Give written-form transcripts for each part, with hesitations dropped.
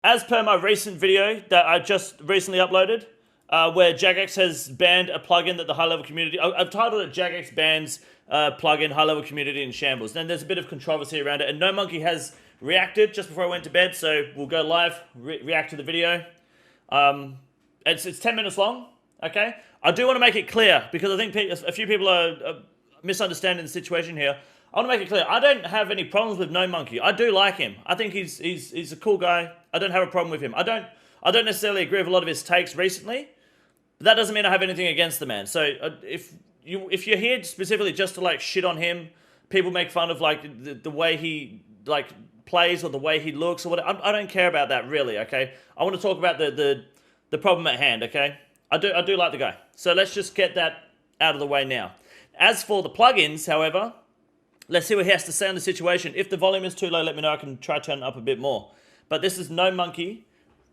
As per my recent video that I just recently uploaded, where Jagex has banned a plugin that the high-level community... I've titled it Jagex bans plugin high-level community in shambles. Then there's a bit of controversy around it, and Gnomonkey has reacted just before I went to bed, so we'll go live, react to the video. It's 10 minutes long, okay? I do want to make it clear, because I think a few people are misunderstanding the situation here. I want to make it clear, I don't have any problems with Gnomonkey. I do like him. I think he's a cool guy. I don't have a problem with him. I don't necessarily agree with a lot of his takes recently, but that doesn't mean I have anything against the man. So if you're here specifically just to like shit on him, people make fun of like the way he like plays or the way he looks or whatever. I don't care about that really, okay? I want to talk about the problem at hand, okay? I do like the guy. So let's just get that out of the way now. As for the plugins, however, let's see what he has to say on the situation. If the volume is too low, let me know. I can try to turn it up a bit more. But this is Gnomonkey,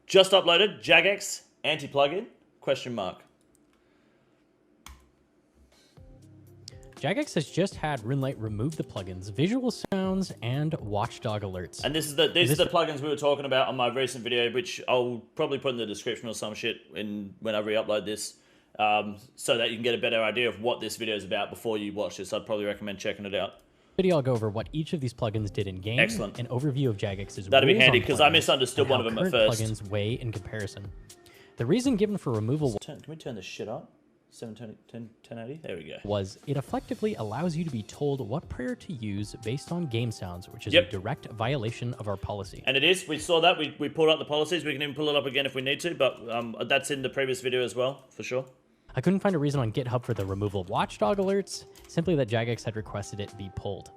just uploaded, Jagex, anti-plugin, question mark. Jagex has just had RuneLite remove the plugins, visual sounds, and watchdog alerts. And these are the plugins we were talking about on my recent video, which I'll probably put in the description or some shit when I re-upload this, so that you can get a better idea of what this video is about before you watch this. I'd probably recommend checking it out. Video, I'll go over what each of these plugins did in game. Excellent. An overview of Jagex's That'd be handy because I misunderstood one of them at first. Plugins weigh in comparison. The reason given for removal. Can we turn this shit up? 1080. There we go. Was it effectively allows you to be told what prayer to use based on game sounds, which is a direct violation of our policy. And it is. We saw that. We pulled out the policies. We can even pull it up again if we need to, but that's in the previous video as well, for sure. I couldn't find a reason on GitHub for the removal of watchdog alerts, simply that Jagex had requested it be pulled.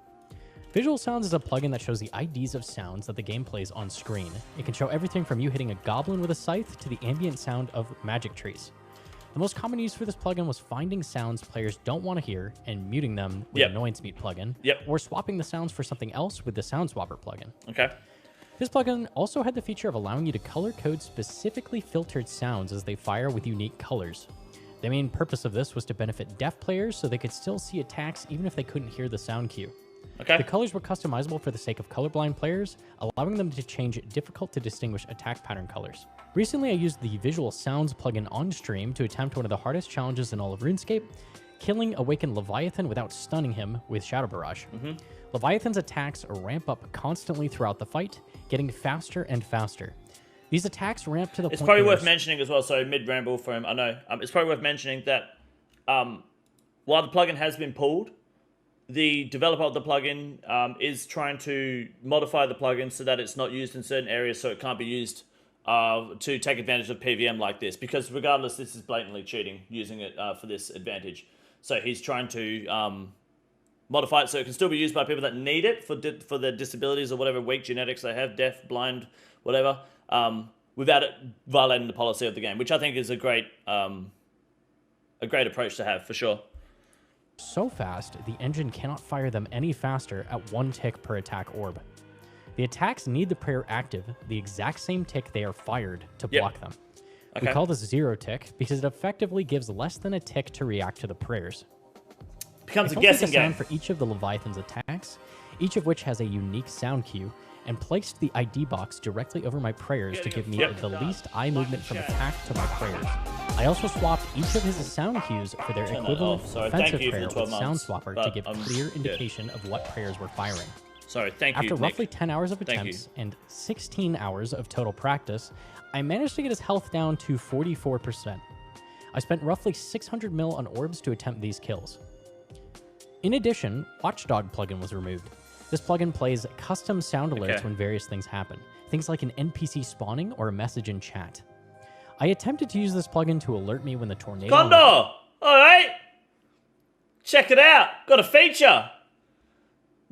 Visual Sounds is a plugin that shows the IDs of sounds that the game plays on screen. It can show everything from you hitting a goblin with a scythe to the ambient sound of magic trees. The most common use for this plugin was finding sounds players don't want to hear and muting them with the Annoyance Mute plugin, or swapping the sounds for something else with the Sound Swapper plugin. Okay. This plugin also had the feature of allowing you to color code specifically filtered sounds as they fire with unique colors. The main purpose of this was to benefit deaf players so they could still see attacks even if they couldn't hear the sound cue. Okay. The colors were customizable for the sake of colorblind players, allowing them to change difficult to distinguish attack pattern colors. Recently, I used the Visual Sounds plugin on stream to attempt one of the hardest challenges in all of RuneScape, killing Awakened Leviathan without stunning him with Shadow Barrage. Leviathan's attacks ramp up constantly throughout the fight, getting faster and faster. These attacks ramp to the point. It's probably worth mentioning as well, so mid-ramble for him, I know. It's probably worth mentioning that while the plugin has been pulled, the developer of the plugin is trying to modify the plugin so that it's not used in certain areas, so it can't be used to take advantage of PVM like this. Because regardless, this is blatantly cheating, using it for this advantage. So he's trying to modify it so it can still be used by people that need it for their disabilities or whatever weak genetics they have, deaf, blind, whatever, without it violating the policy of the game, which I think is a great approach to have, for sure. So fast, the engine cannot fire them any faster at 1 tick per attack orb. The attacks need the prayer active, the exact same tick they are fired, to block them. We call this 0 tick because it effectively gives less than a tick to react to the prayers. Becomes a guessing game. For each of the Leviathan's attacks, each of which has a unique sound cue, and placed the ID box directly over my prayers to give me the least eye movement from attack to my prayers. I also swapped each of his sound cues for their equivalent offensive prayer with Sound Swapper to give clear indication of what prayers were firing. Sorry, thank you, After roughly 10 hours of attempts and 16 hours of total practice, I managed to get his health down to 44%. I spent roughly 600 mil on orbs to attempt these kills. In addition, Watchdog plugin was removed. This plugin plays custom sound alerts when various things happen, things like an NPC spawning or a message in chat. I attempted to use this plugin to alert me when the tornado... Condor! Alright! Check it out! Got a feature!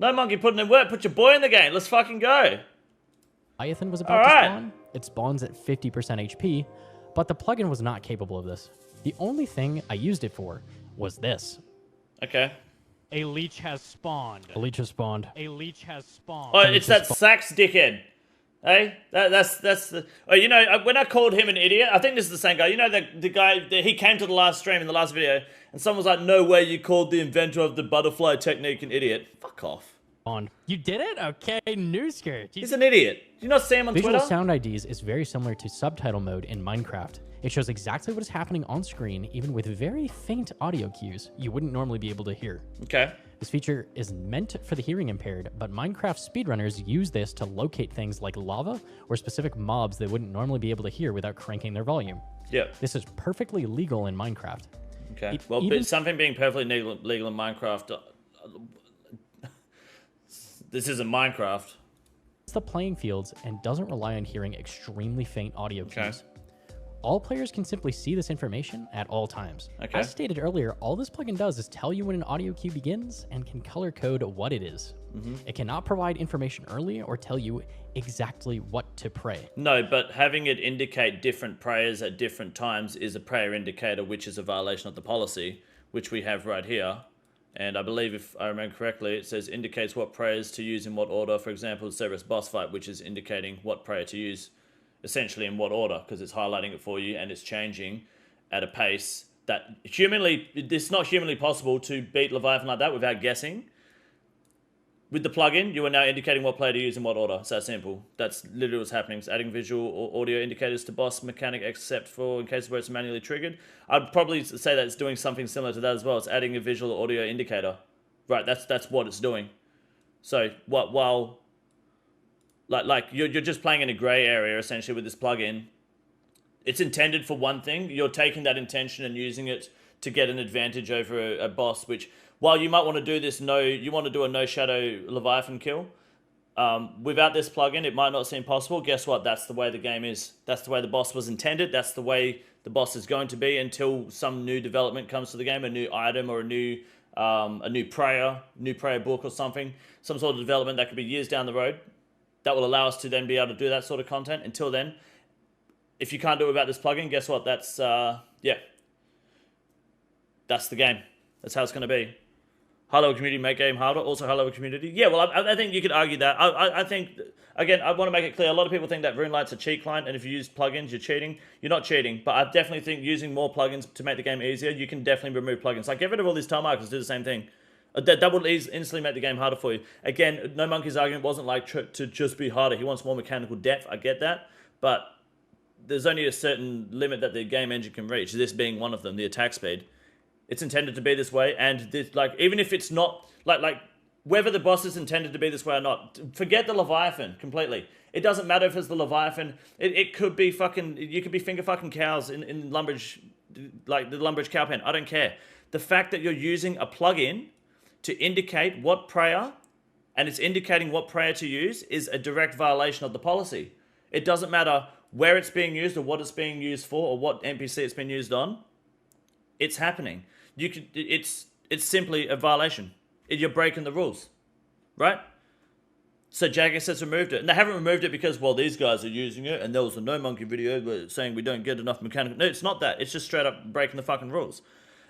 Gnomonkey putting in work, put your boy in the game, let's fucking go! Leviathan was about to spawn. It spawns at 50% HP, but the plugin was not capable of this. The only thing I used it for was this. Okay. A leech has spawned. A leech has spawned. A leech has spawned. Oh, it's that Sax dickhead. Hey, that's the... Oh, you know, when I called him an idiot, I think this is the same guy. You know, the guy, he came to the last stream in the last video, and someone was like, no way you called the inventor of the butterfly technique an idiot. Fuck off. spawned. You did it? Okay, Noosker. He's an idiot. Do you not see him on Visual Twitter? sound IDs is very similar to subtitle mode in Minecraft. It shows exactly what is happening on screen, even with very faint audio cues you wouldn't normally be able to hear. Okay. This feature is meant for the hearing impaired, but Minecraft speedrunners use this to locate things like lava or specific mobs they wouldn't normally be able to hear without cranking their volume. Yeah. This is perfectly legal in Minecraft. Okay. Well, but something being perfectly legal in Minecraft. This isn't Minecraft. It's the playing fields and doesn't rely on hearing extremely faint audio cues. All players can simply see this information at all times. Okay. As stated earlier, all this plugin does is tell you when an audio cue begins and can color code what it is. It cannot provide information early or tell you exactly what to pray. No, but having it indicate different prayers at different times is a prayer indicator, which is a violation of the policy, which we have right here. And I believe, if I remember correctly, it says indicates what prayers to use in what order. For example, Cerberus boss fight, which is indicating what prayer to use essentially in what order, because it's highlighting it for you and it's changing at a pace that it's not humanly possible to beat Leviathan like that without guessing. With the plugin, you are now indicating what player to use in what order. It's that simple. That's literally what's happening. It's adding visual or audio indicators to boss mechanic, except for in cases where it's manually triggered. I'd probably say that it's doing something similar to that as well. It's adding a visual or audio indicator. Right, that's what it's doing. So while you're just playing in a gray area essentially with this plugin, it's intended for one thing. You're taking that intention and using it to get an advantage over a boss, which, while you might want to do this you want to do a no shadow Leviathan kill, without this plugin it might not seem possible. Guess what? That's the way the game is. That's the way the boss was intended. That's the way the boss is going to be until some new development comes to the game, a new item or a new prayer book or something, some sort of development that could be years down the road that will allow us to then be able to do that sort of content. Until then, if you can't do it without this plugin, guess what? That's the game. That's how it's going to be. High-level community make game harder. Also high-level community. Yeah, well, I think you could argue that. I think, again, I want to make it clear. A lot of people think that RuneLight's a cheat client, and if you use plugins, you're cheating. You're not cheating, but I definitely think using more plugins to make the game easier, you can definitely remove plugins. Like, get rid of all these tile markers, do the same thing. That will instantly make the game harder for you. Again, Gnomonkey's argument wasn't like to just be harder. He wants more mechanical depth. I get that, but there's only a certain limit that the game engine can reach, this being one of them, the attack speed. It's intended to be this way, and this, even if it's not, whether the boss is intended to be this way or not, forget the Leviathan completely. It doesn't matter if it's the Leviathan. It could be you could be finger fucking cows in Lumbridge, like the Lumbridge cow pen. I don't care. The fact that you're using a plugin to indicate what prayer, and it's indicating what prayer to use, is a direct violation of the policy. It doesn't matter where it's being used or what it's being used for or what NPC it's been used on. It's happening. It's simply a violation. You're breaking the rules, right? So Jagex has removed it, and they haven't removed it because, well, these guys are using it, and there was a Gnomonkey video saying we don't get enough mechanical. No, it's not that. It's just straight up breaking the fucking rules.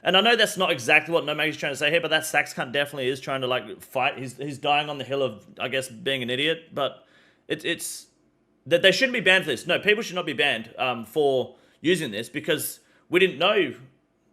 And I know that's not exactly what Gnomonkey's trying to say here, but that Sax cunt definitely is trying to fight. He's dying on the hill of, I guess, being an idiot. But it's that they shouldn't be banned for this. No, people should not be banned for using this because we didn't know.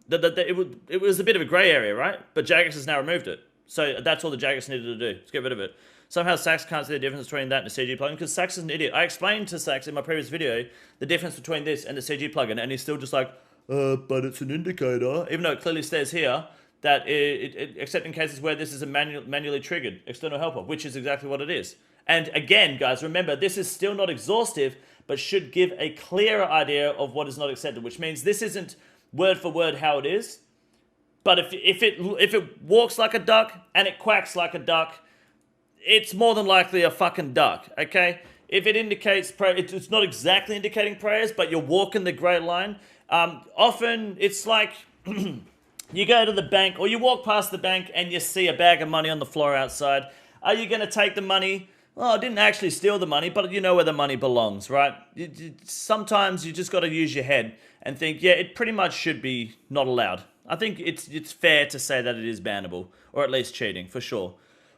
It was a bit of a grey area, right? But Jagex has now removed it. So that's all the Jagex needed to do. Let's get rid of it. Somehow Sax can't see the difference between that and the CG plugin because Sax is an idiot. I explained to Sax in my previous video the difference between this and the CG plugin, and he's still just like, but it's an indicator. Even though it clearly says here that except in cases where this is a manually triggered external helper, which is exactly what it is. And again, guys, remember, this is still not exhaustive, but should give a clearer idea of what is not accepted, which means this isn't word for word how it is, but if it walks like a duck and it quacks like a duck, it's more than likely a fucking duck, okay? If it indicates prayer, it's not exactly indicating prayers, but you're walking the grey line. Often it's like you go to the bank or you walk past the bank and you see a bag of money on the floor outside. Are you going to take the money? Well, I didn't actually steal the money, but you know where the money belongs, right? Sometimes you just got to use your head and think, yeah, it pretty much should be not allowed. I think it's fair to say that it is bannable, or at least cheating, for sure.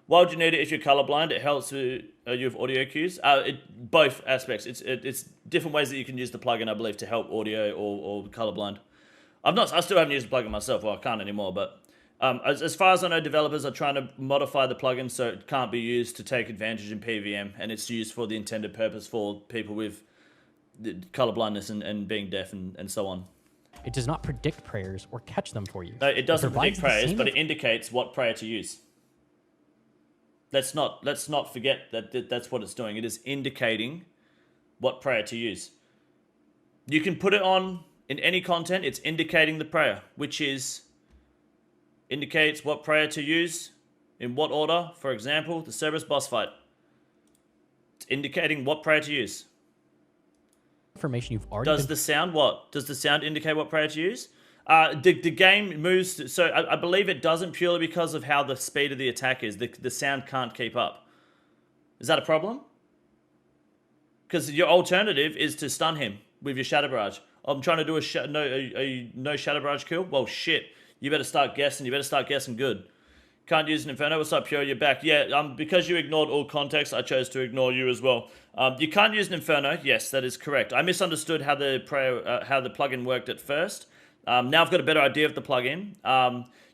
Why would you need it if you're colorblind? It helps you with audio cues. Both aspects. It's different ways that you can use the plugin, I believe, to help audio or colorblind. I still haven't used the plugin myself. Well, I can't anymore, but As far as I know, developers are trying to modify the plugin so it can't be used to take advantage in PVM, and it's used for the intended purpose for people with color blindness and being deaf and so on. It does not predict prayers or catch them for you. No, it doesn't predict provides the prayers, same but it indicates what prayer to use. Let's not forget that that's what it's doing. It is indicating what prayer to use. You can put it on in any content. It's indicating the prayer, which is indicates what prayer to use in what order. For example, the Cerberus boss fight. It's indicating what prayer to use. information you've already Does the sound what? Does the sound indicate what prayer to use? The game moves, so I believe it doesn't purely because of how the speed of the attack is. The sound can't keep up. Is that a problem? Because your alternative is to stun him with your Shadow Barrage. I'm trying to do a no Shadow Barrage kill. Well, shit. You better start guessing. You better start guessing good. Can't use an Inferno. What's up, Pure? You're back. Yeah, because you ignored all context, I chose to ignore you as well. You can't use an Inferno. Yes, that is correct. I misunderstood how the plugin worked at first. Now I've got a better idea of the plugin.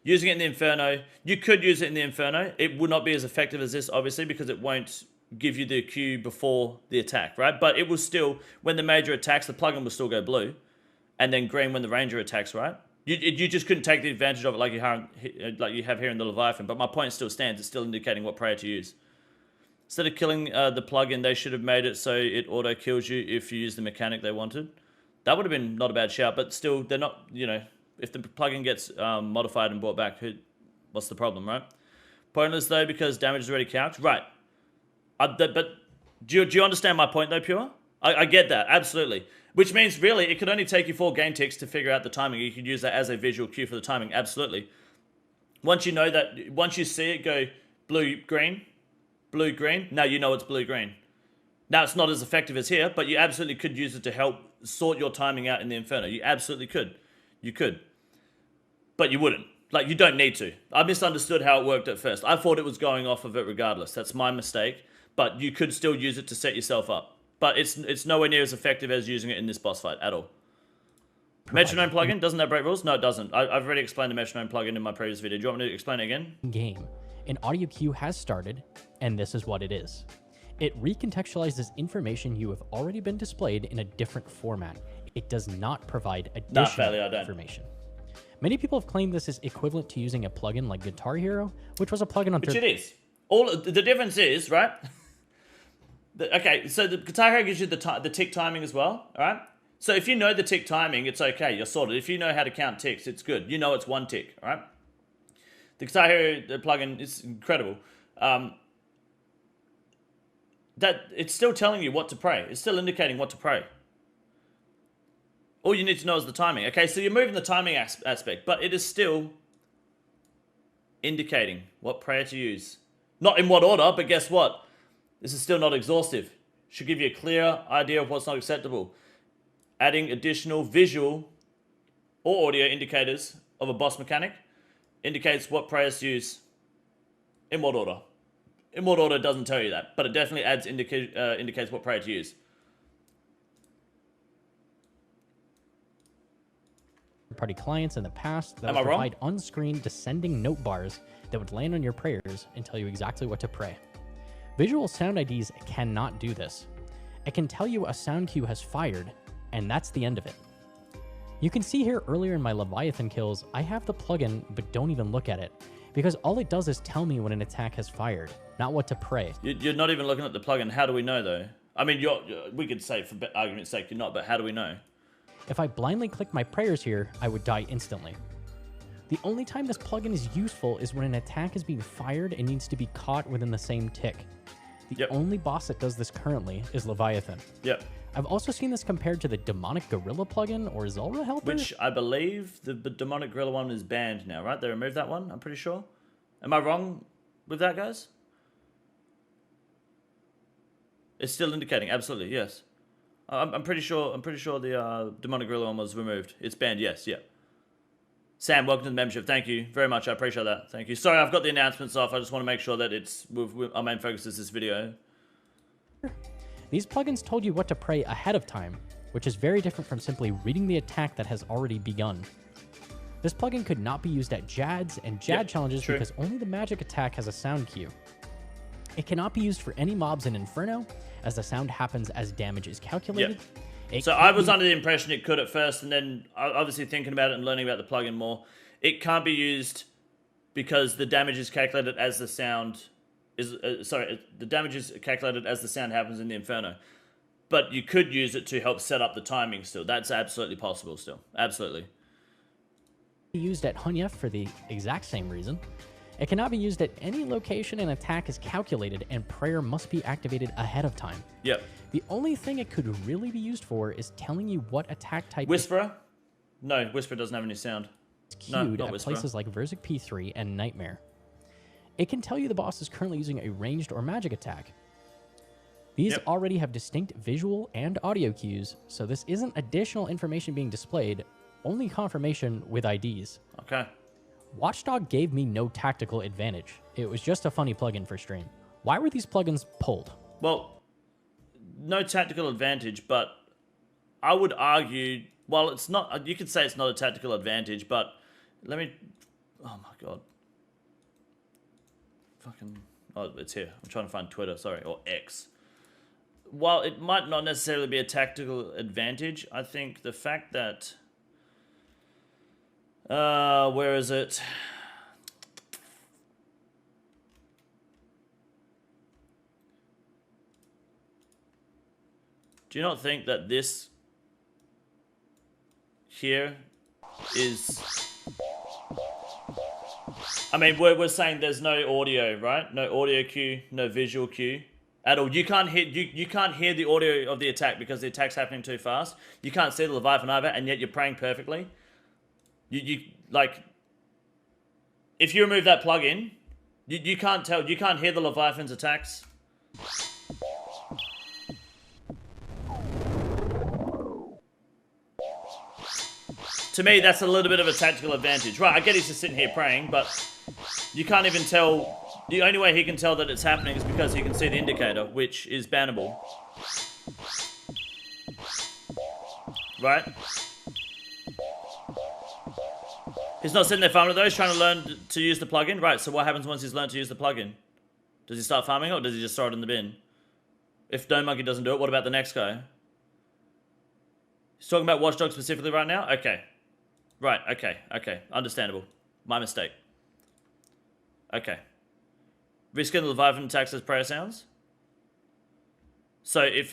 Using it in the Inferno, you could use it in the Inferno. It would not be as effective as this, obviously, because it won't give you the Q before the attack, right? But it will still, when the major attacks, the plugin will still go blue, and then green when the ranger attacks, right? You just couldn't take the advantage of it like you have here in the Leviathan. But my point still stands. It's still indicating what prayer to use. Instead of killing the plugin, they should have made it so it auto kills you if you use the mechanic they wanted. That would have been not a bad shout, but still, they're not, you know, if the plugin gets modified and brought back, what's the problem, right? Pointless, though, because damage is already calced. Right. But do you understand my point, though, Pure? I get that, absolutely. Which means, really, it could only take you 4 game ticks to figure out the timing. You could use that as a visual cue for the timing, absolutely. Once you know that, once you see it go blue, green, now you know it's blue, green. Now, it's not as effective as here, but you absolutely could use it to help sort your timing out in the Inferno. You absolutely could. You could. But you wouldn't. Like, you don't need to. I misunderstood how it worked at first. I thought it was going off of it regardless. That's my mistake. But you could still use it to set yourself up. But it's nowhere near as effective as using it in this boss fight at all. Metronome plugin, doesn't that break rules? No, it doesn't. I've already explained the metronome plugin in my previous video. Do you want me to explain it again? Game. An audio cue has started, and this is what it is. It recontextualizes information you have already been displayed in a different format. It does not provide additional information. Many people have claimed this is equivalent to using a plugin like Guitar Hero, which was a plugin on... Which it is. The difference is, right? Okay, so the Guitar Hero gives you the tick timing as well, all right? So if you know the tick timing, it's okay, you're sorted. If you know how to count ticks, it's good. You know it's 1 tick, all right? The Guitar Hero plugin is incredible. That it's still telling you what to pray. It's still indicating what to pray. All you need to know is the timing. Okay, so you're moving the timing aspect, but it is still indicating what prayer to use. Not in what order, but guess what? This is still not exhaustive. Should give you a clear idea of what's not acceptable. Adding additional visual or audio indicators of a boss mechanic indicates what prayers to use in what order. In what order doesn't tell you that, but it definitely indicates what prayer to use. Party clients in the past that would provide on-screen descending note bars that would land on your prayers and tell you exactly what to pray. Visual sound IDs cannot do this. It can tell you a sound cue has fired, and that's the end of it. You can see here earlier in my Leviathan kills, I have the plugin, but don't even look at it, because all it does is tell me when an attack has fired, not what to pray. You're not even looking at the plugin. How do we know, though? I mean, we could say, for argument's sake, you're not, but how do we know? If I blindly click my prayers here, I would die instantly. The only time this plugin is useful is when an attack is being fired and needs to be caught within the same tick. The only boss that does this currently is Leviathan. Yep. I've also seen this compared to the Demonic Gorilla plugin or Zulrah Helper. Which I believe the Demonic Gorilla one is banned now, right? They removed that one, I'm pretty sure. Am I wrong with that, guys? It's still indicating, absolutely, yes. I'm pretty sure the Demonic Gorilla one was removed. It's banned, yes, yeah. Sam, welcome to the membership. Thank you very much. I appreciate that. Thank you. Sorry, I've got the announcements off. I just want to make sure that our main focus is this video. These plugins told you what to pray ahead of time, which is very different from simply reading the attack that has already begun. This plugin could not be used at JADs and JAD challenges true. because only the magic attack has a sound cue. It cannot be used for any mobs in Inferno, as the sound happens as damage is calculated. So I was under the impression it could at first, and then obviously thinking about it and learning about the plugin more, it can't be used because the damage is calculated as the sound is... the damage is calculated as the sound happens in the Inferno. But you could use it to help set up the timing still. That's absolutely possible still. Absolutely. Used at Hunya for the exact same reason. It cannot be used at any location an attack is calculated, and prayer must be activated ahead of time. Yep. The only thing it could really be used for is telling you what attack type Whisperer? No, Whisperer doesn't have any sound. is queued at Whisperer. places like Verzik P3 and Nightmare. It can tell you the boss is currently using a ranged or magic attack. These already have distinct visual and audio cues, so this isn't additional information being displayed, only confirmation with IDs. Okay. Watchdog gave me no tactical advantage. It was just a funny plugin for stream. Why were these plugins pulled? Well, no tactical advantage, but I would argue, well, it's not, you could say it's not a tactical advantage, but let me, oh my God. Fucking, oh, it's here. I'm trying to find Twitter, sorry, or X. While it might not necessarily be a tactical advantage, I think the fact that, where is it? Do you not think that this here is... I mean, we're saying there's no audio, right? No audio cue, no visual cue at all. You can't hear you can't hear the audio of the attack because the attack's happening too fast. You can't see the Leviathan either, and yet you're praying perfectly. You like, if you remove that plugin, you can't tell, you can't hear the Leviathan's attacks. To me, that's a little bit of a tactical advantage. Right, I get he's just sitting here praying, but you can't even tell. The only way he can tell that it's happening is because he can see the indicator, which is bannable. Right? He's not sitting there farming those, trying to learn to use the plugin. Right, so what happens once he's learned to use the plugin? Does he start farming or does he just throw it in the bin? If Gnomonkey doesn't do it, what about the next guy? He's talking about Watchdog specifically right now? Okay. Right, okay. Understandable. My mistake. Okay. Risking the Leviathan attacks as prayer sounds? So if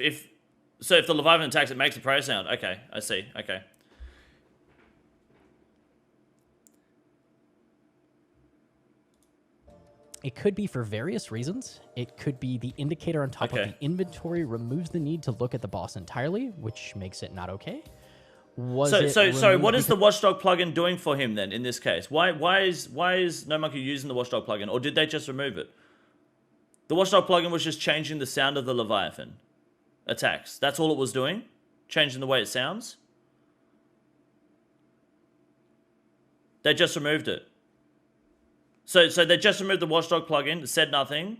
the Leviathan attacks, it makes a prayer sound. Okay, I see. Okay. It could be for various reasons. It could be the indicator on top of the inventory removes the need to look at the boss entirely, which makes it not okay. So what is the Watchdog plugin doing for him then in this case? Why is Gnomonkey using the Watchdog plugin, or did they just remove it? The Watchdog plugin was just changing the sound of the Leviathan attacks. That's all it was doing, changing the way it sounds. They just removed it. So they just removed the Watchdog plugin, said nothing.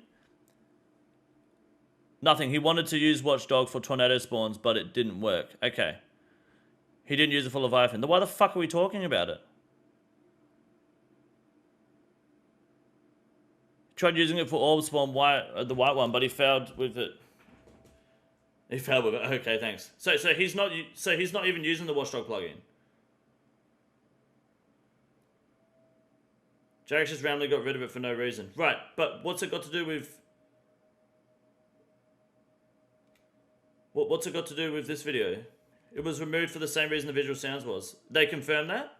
Nothing. He wanted to use Watchdog for tornado spawns, but it didn't work. Okay. He didn't use it for Leviathan. Then why the fuck are we talking about it? He tried using it for orb spawn, the white one, but he failed with it. He failed with it. Okay, thanks. So he's not even using the Watchdog plugin. Jagex just randomly got rid of it for no reason. Right, but what's it got to do with... What's it got to do with this video? It was removed for the same reason the visual sounds was. They confirmed that?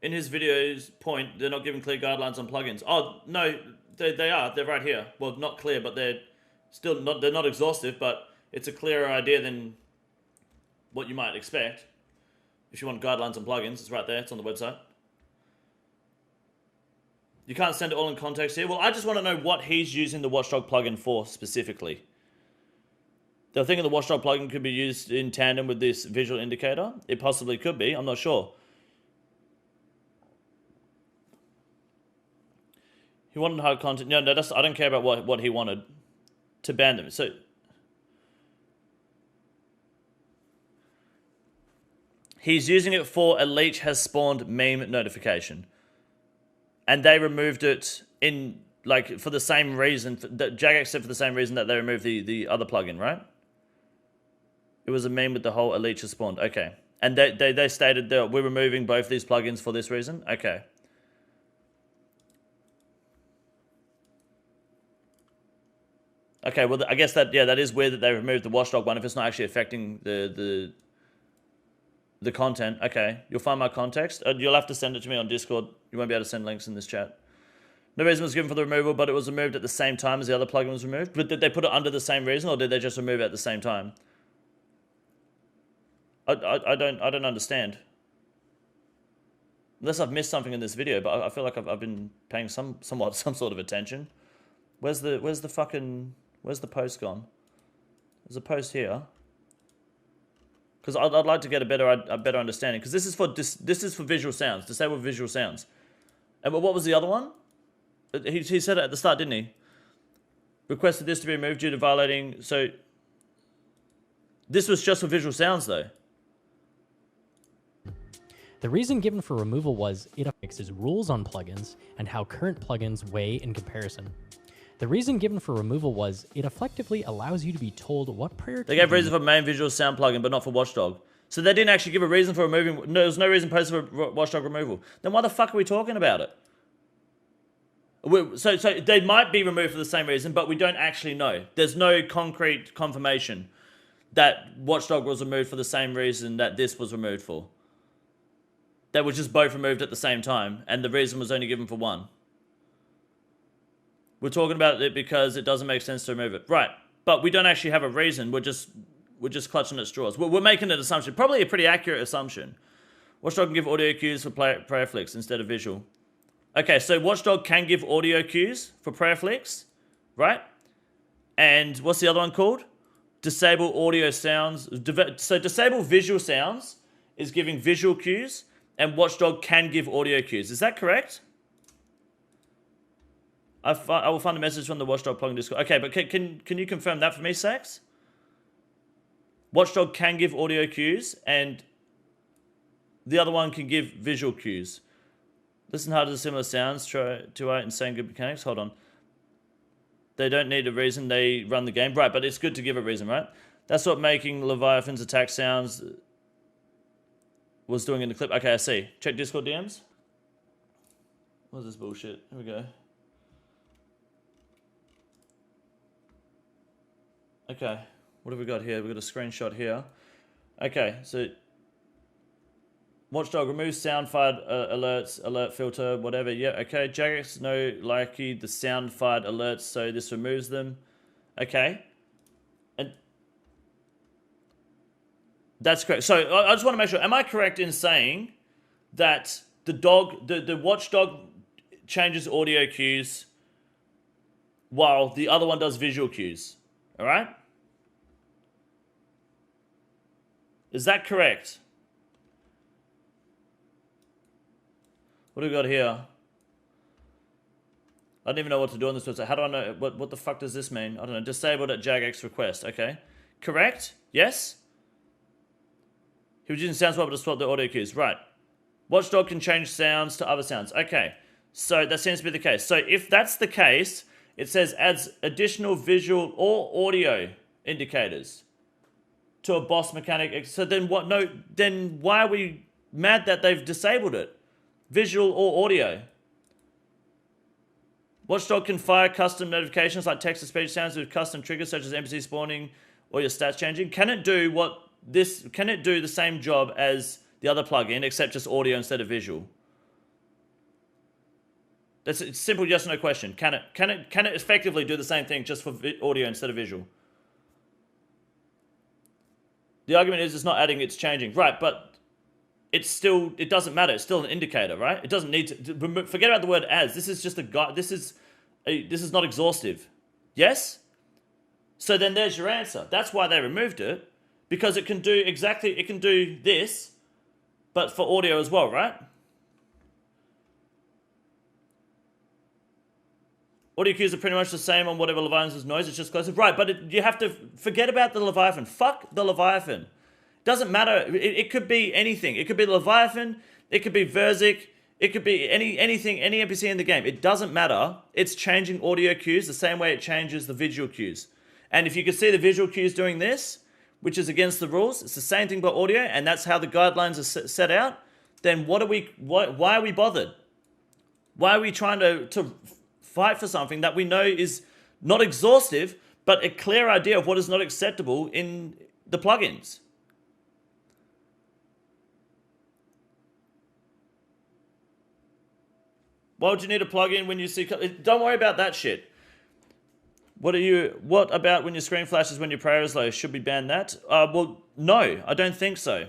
In his video's point, they're not giving clear guidelines on plugins. Oh, no, they are. They're right here. Well, not clear, but they're still not... They're not exhaustive, but... It's a clearer idea than what you might expect. If you want guidelines on plugins, it's right there. It's on the website. You can't send it all in context here. Well, I just want to know what he's using the Watchdog plugin for specifically. They're thinking the Watchdog plugin could be used in tandem with this visual indicator. It possibly could be. I'm not sure. He wanted hard content. No, I don't care about what he wanted. to ban them. So he's using it for a leech has spawned meme notification. And they removed it in, like, for the same reason, that Jagex said for the same reason that they removed the other plugin, right? It was a meme with the whole a leech has spawned. Okay. And they stated that we're removing both these plugins for this reason? Okay. Okay, well, I guess that, yeah, that is weird that they removed the Watchdog one if it's not actually affecting the content. Okay, you'll find my context. You'll have to send it to me on Discord. You won't be able to send links in this chat. No reason was given for the removal, but it was removed at the same time as the other plugin was removed. But did they put it under the same reason, or did they just remove it at the same time? I don't understand. Unless I've missed something in this video, but I feel like I've been paying some sort of attention. Where's the post gone? There's a post here. Because I'd like to get a better understanding. Because this is for visual sounds. Disable visual sounds. And what was the other one? He said it at the start, didn't he? Requested this to be removed due to violating. So this was just for visual sounds, though. The reason given for removal was it fixes rules on plugins and how current plugins weigh in comparison. The reason given for removal was it effectively allows you to be told what prayer. They gave reason for main visual sound plugin, but not for Watchdog. So they didn't actually give a reason for removing. No, there's no reason posted for Watchdog removal. Then why the fuck are we talking about it? So they might be removed for the same reason, but we don't actually know. There's no concrete confirmation that Watchdog was removed for the same reason that this was removed for. They were just both removed at the same time, and the reason was only given for one. We're talking about it because it doesn't make sense to remove it. Right, but we don't actually have a reason. We're just clutching at straws. We're making an assumption, probably a pretty accurate assumption. Watchdog can give audio cues for prayer flicks instead of visual. Okay, so Watchdog can give audio cues for prayer flicks, right? And what's the other one called? Disable audio sounds. So disable visual sounds is giving visual cues, and Watchdog can give audio cues. Is that correct? I will find a message from the Watchdog plugin Discord. Okay, but can you confirm that for me, Sax? Watchdog can give audio cues, and the other one can give visual cues. Listen hard to the similar sounds, try to and saying good mechanics. Hold on. They don't need a reason, they run the game. Right, but it's good to give a reason, right? That's what making Leviathan's attack sounds was doing in the clip. Okay, I see. Check Discord DMs. What's this bullshit? Here we go. Okay, what have we got here? We've got a screenshot here. Okay, so Watchdog removes sound fired alerts, alert filter, whatever. Yeah, okay. Jagex no likey the sound fired alerts, so this removes them. Okay. And that's correct. So I just want to make sure, am I correct in saying that the Watchdog changes audio cues while the other one does visual cues? All right? Is that correct? What do we got here? I don't even know what to do on this website. How do I know? What the fuck does this mean? I don't know. Disabled at Jagex request. Okay. Correct? Yes? He was using sound swap to swap the audio cues. Right. Watchdog can change sounds to other sounds. Okay. So that seems to be the case. So if that's the case, it says adds additional visual or audio indicators to a boss mechanic. So then what? No, then why are we mad that they've disabled it? Visual or audio. Watchdog can fire custom notifications like text-to-speech sounds with custom triggers such as NPC spawning or your stats changing. Can it do can it do the same job as the other plugin except just audio instead of visual? That's a simple yes or no question. Can it effectively do the same thing just for audio instead of visual? The argument is it's not adding, it's changing. Right, but it doesn't matter. It's still an indicator, right? It doesn't need to forget about the word as. This is just a guide. This is not exhaustive. Yes? So then there's your answer. That's why they removed it, because it can do this, but for audio as well, right? Audio cues are pretty much the same on whatever Leviathan's noise, it's just closer. Right, but you have to forget about the Leviathan. Fuck the Leviathan. Doesn't matter. It could be anything. It could be Leviathan, it could be Verzik, it could be anything, any NPC in the game. It doesn't matter. It's changing audio cues the same way it changes the visual cues. And if you can see the visual cues doing this, which is against the rules, it's the same thing by audio, and that's how the guidelines are set out, then why are we bothered? Why are we trying to fight for something that we know is not exhaustive, but a clear idea of what is not acceptable in the plugins? Why would you need a plugin when you see... Don't worry about that shit. What about when your screen flashes when your prayer is low? Should we ban that? Well, no, I don't think so.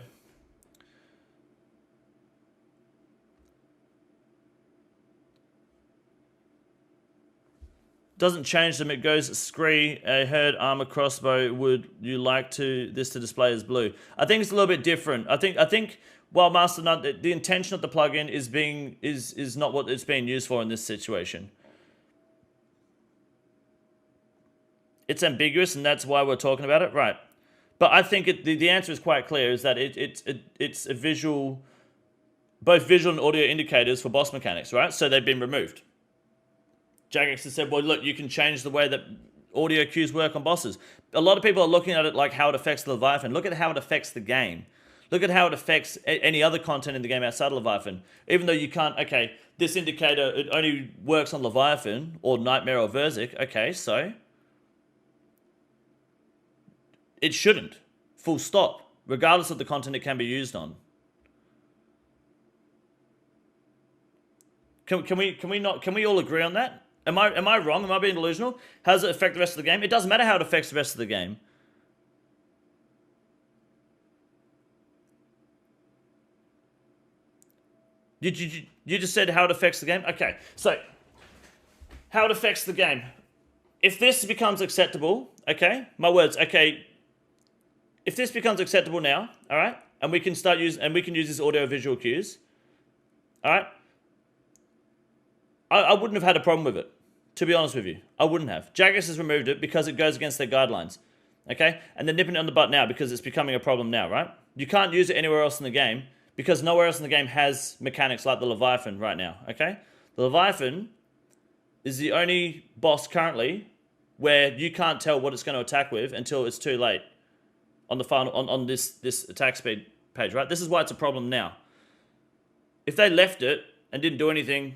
Doesn't change them. It goes scree. I heard armor crossbow. Would you like this to display as blue? I think it's a little bit different. I think while Master Nut, the intention of the plugin is not what it's being used for in this situation. It's ambiguous, and that's why we're talking about it, right? But I think the answer is quite clear: is that it's a visual, both visual and audio indicators for boss mechanics, right? So they've been removed. Jagex has said, well, look, you can change the way that audio cues work on bosses. A lot of people are looking at it like how it affects the Leviathan. Look at how it affects the game. Look at how it affects any other content in the game outside of Leviathan. Even though you can't, okay, this indicator, it only works on Leviathan or Nightmare or Verzik. Okay, so it shouldn't. Full stop. Regardless of the content it can be used on. Can we all agree on that? Am I wrong? Am I being delusional? How does it affect the rest of the game? It doesn't matter how it affects the rest of the game. You just said how it affects the game? Okay, so how it affects the game. If this becomes acceptable, okay, my words, okay, if this becomes acceptable now, all right, and we can use these audio visual cues, all right, I wouldn't have had a problem with it, to be honest with you. I wouldn't have. Jagex has removed it because it goes against their guidelines, okay? And they're nipping it on the butt now because it's becoming a problem now, right? You can't use it anywhere else in the game because nowhere else in the game has mechanics like the Leviathan right now, okay? The Leviathan is the only boss currently where you can't tell what it's going to attack with until it's too late on the final on this attack speed page, right? This is why it's a problem now. If they left it and didn't do anything,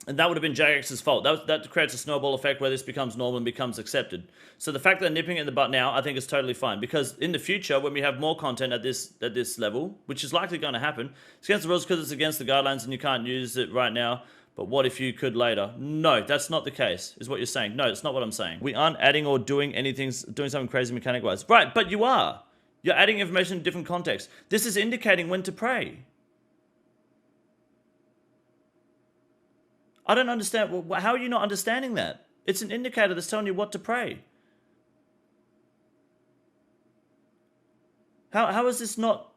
and that would have been Jagex's fault. That creates a snowball effect where this becomes normal and becomes accepted. So the fact that they're nipping it in the butt now, I think is totally fine. Because in the future, when we have more content at this level, which is likely going to happen, it's against the rules because it's against the guidelines and you can't use it right now. But what if you could later? No, that's not the case, is what you're saying. No, it's not what I'm saying. We aren't adding or doing something crazy mechanic-wise. Right, but you are. You're adding information in different contexts. This is indicating when to pray. I don't understand. How are you not understanding that? It's an indicator that's telling you what to pray. How is this not?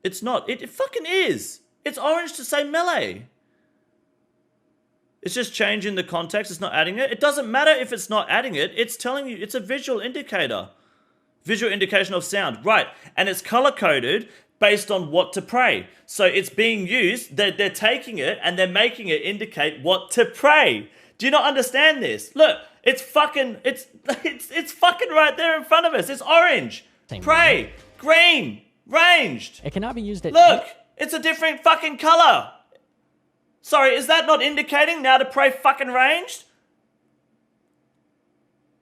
It's not. It fucking is. It's orange to say melee. It's just changing the context. It's not adding it. It doesn't matter if it's not adding it. It's telling you it's a visual indicator. Visual indication of sound. Right. And it's color-coded based on what to pray. So it's being used, they're taking it and they're making it indicate what to pray. Do you not understand this? Look, it's fucking right there in front of us. It's orange. Pray. Green. Ranged. It cannot be used at... Look, it's a different fucking color. Sorry, is that not indicating now to pray fucking ranged?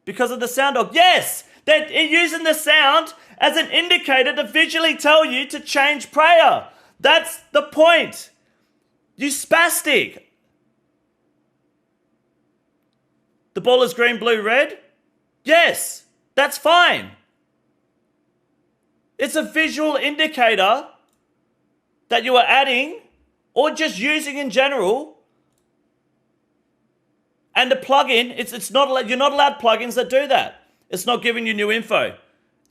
Because of the sound dog. Yes! They're using the sound as an indicator to visually tell you to change prayer. That's the point. You spastic. The ball is green, blue, red? Yes, that's fine. It's a visual indicator that you are adding or just using in general. And the plugin, it's not allowed, you're not allowed plugins that do that. It's not giving you new info.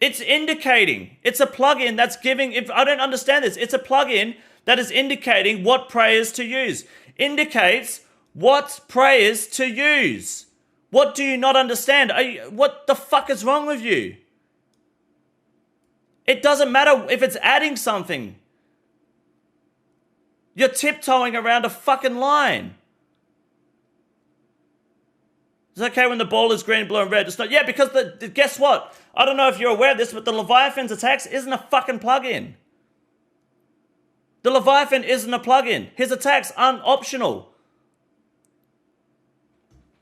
It's indicating. It's a plugin that's giving, if I don't understand this, it's a plugin that is indicating what prayers to use. Indicates what prayers to use. What do you not understand? What the fuck is wrong with you? It doesn't matter if it's adding something. You're tiptoeing around a fucking line. It's okay when the ball is green, blue, and red. It's not. Yeah, because guess what? I don't know if you're aware of this, but the Leviathan's attacks isn't a fucking plugin. The Leviathan isn't a plugin. His attacks aren't optional.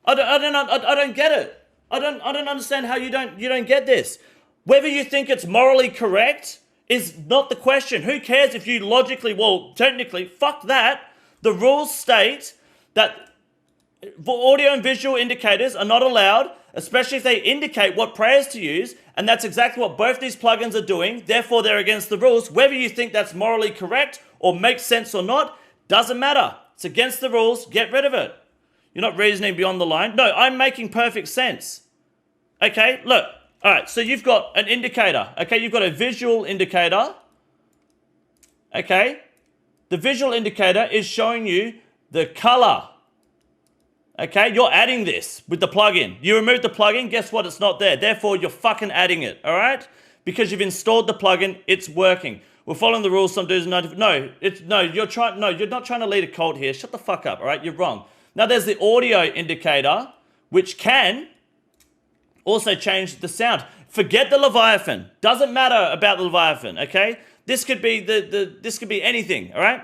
I don't get it. I don't understand how you don't get this. Whether you think it's morally correct is not the question. Who cares if you logically, well, technically, fuck that. The rules state that audio and visual indicators are not allowed, especially if they indicate what prayers to use, and that's exactly what both these plugins are doing. Therefore, they're against the rules. Whether you think that's morally correct or makes sense or not, doesn't matter. It's against the rules. Get rid of it. You're not reasoning beyond the line. No, I'm making perfect sense. Okay, look. All right, so you've got an indicator. Okay, you've got a visual indicator. Okay, the visual indicator is showing you the color. Okay, you're adding this with the plugin. You remove the plugin, guess what? It's not there. Therefore, you're fucking adding it, all right? Because you've installed the plugin, it's working. We're following the rules, some dudes no, you're not trying to lead a cult here. Shut the fuck up, all right? You're wrong. Now, there's the audio indicator, which can also change the sound. Forget the Leviathan. Doesn't matter about the Leviathan, okay? This could be this could be anything, all right?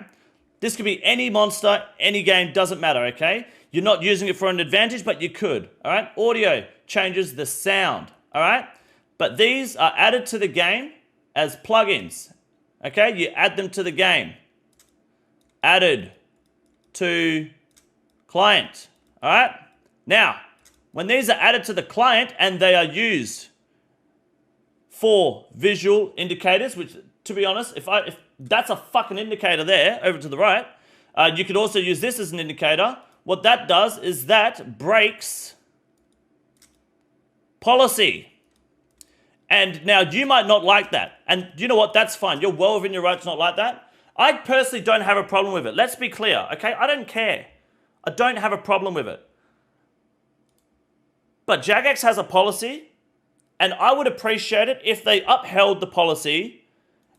This could be any monster, any game, doesn't matter, okay? You're not using it for an advantage, but you could, all right? Audio changes the sound, all right? But these are added to the game as plugins, okay? You add them to the game. Added to client, all right? Now, when these are added to the client and they are used for visual indicators, which, to be honest, if that's a fucking indicator there, over to the right, you could also use this as an indicator. What that does is that breaks policy. And now you might not like that. And you know what? That's fine. You're well within your right to not like that. I personally don't have a problem with it. Let's be clear, okay? I don't care. I don't have a problem with it. But Jagex has a policy, and I would appreciate it if they upheld the policy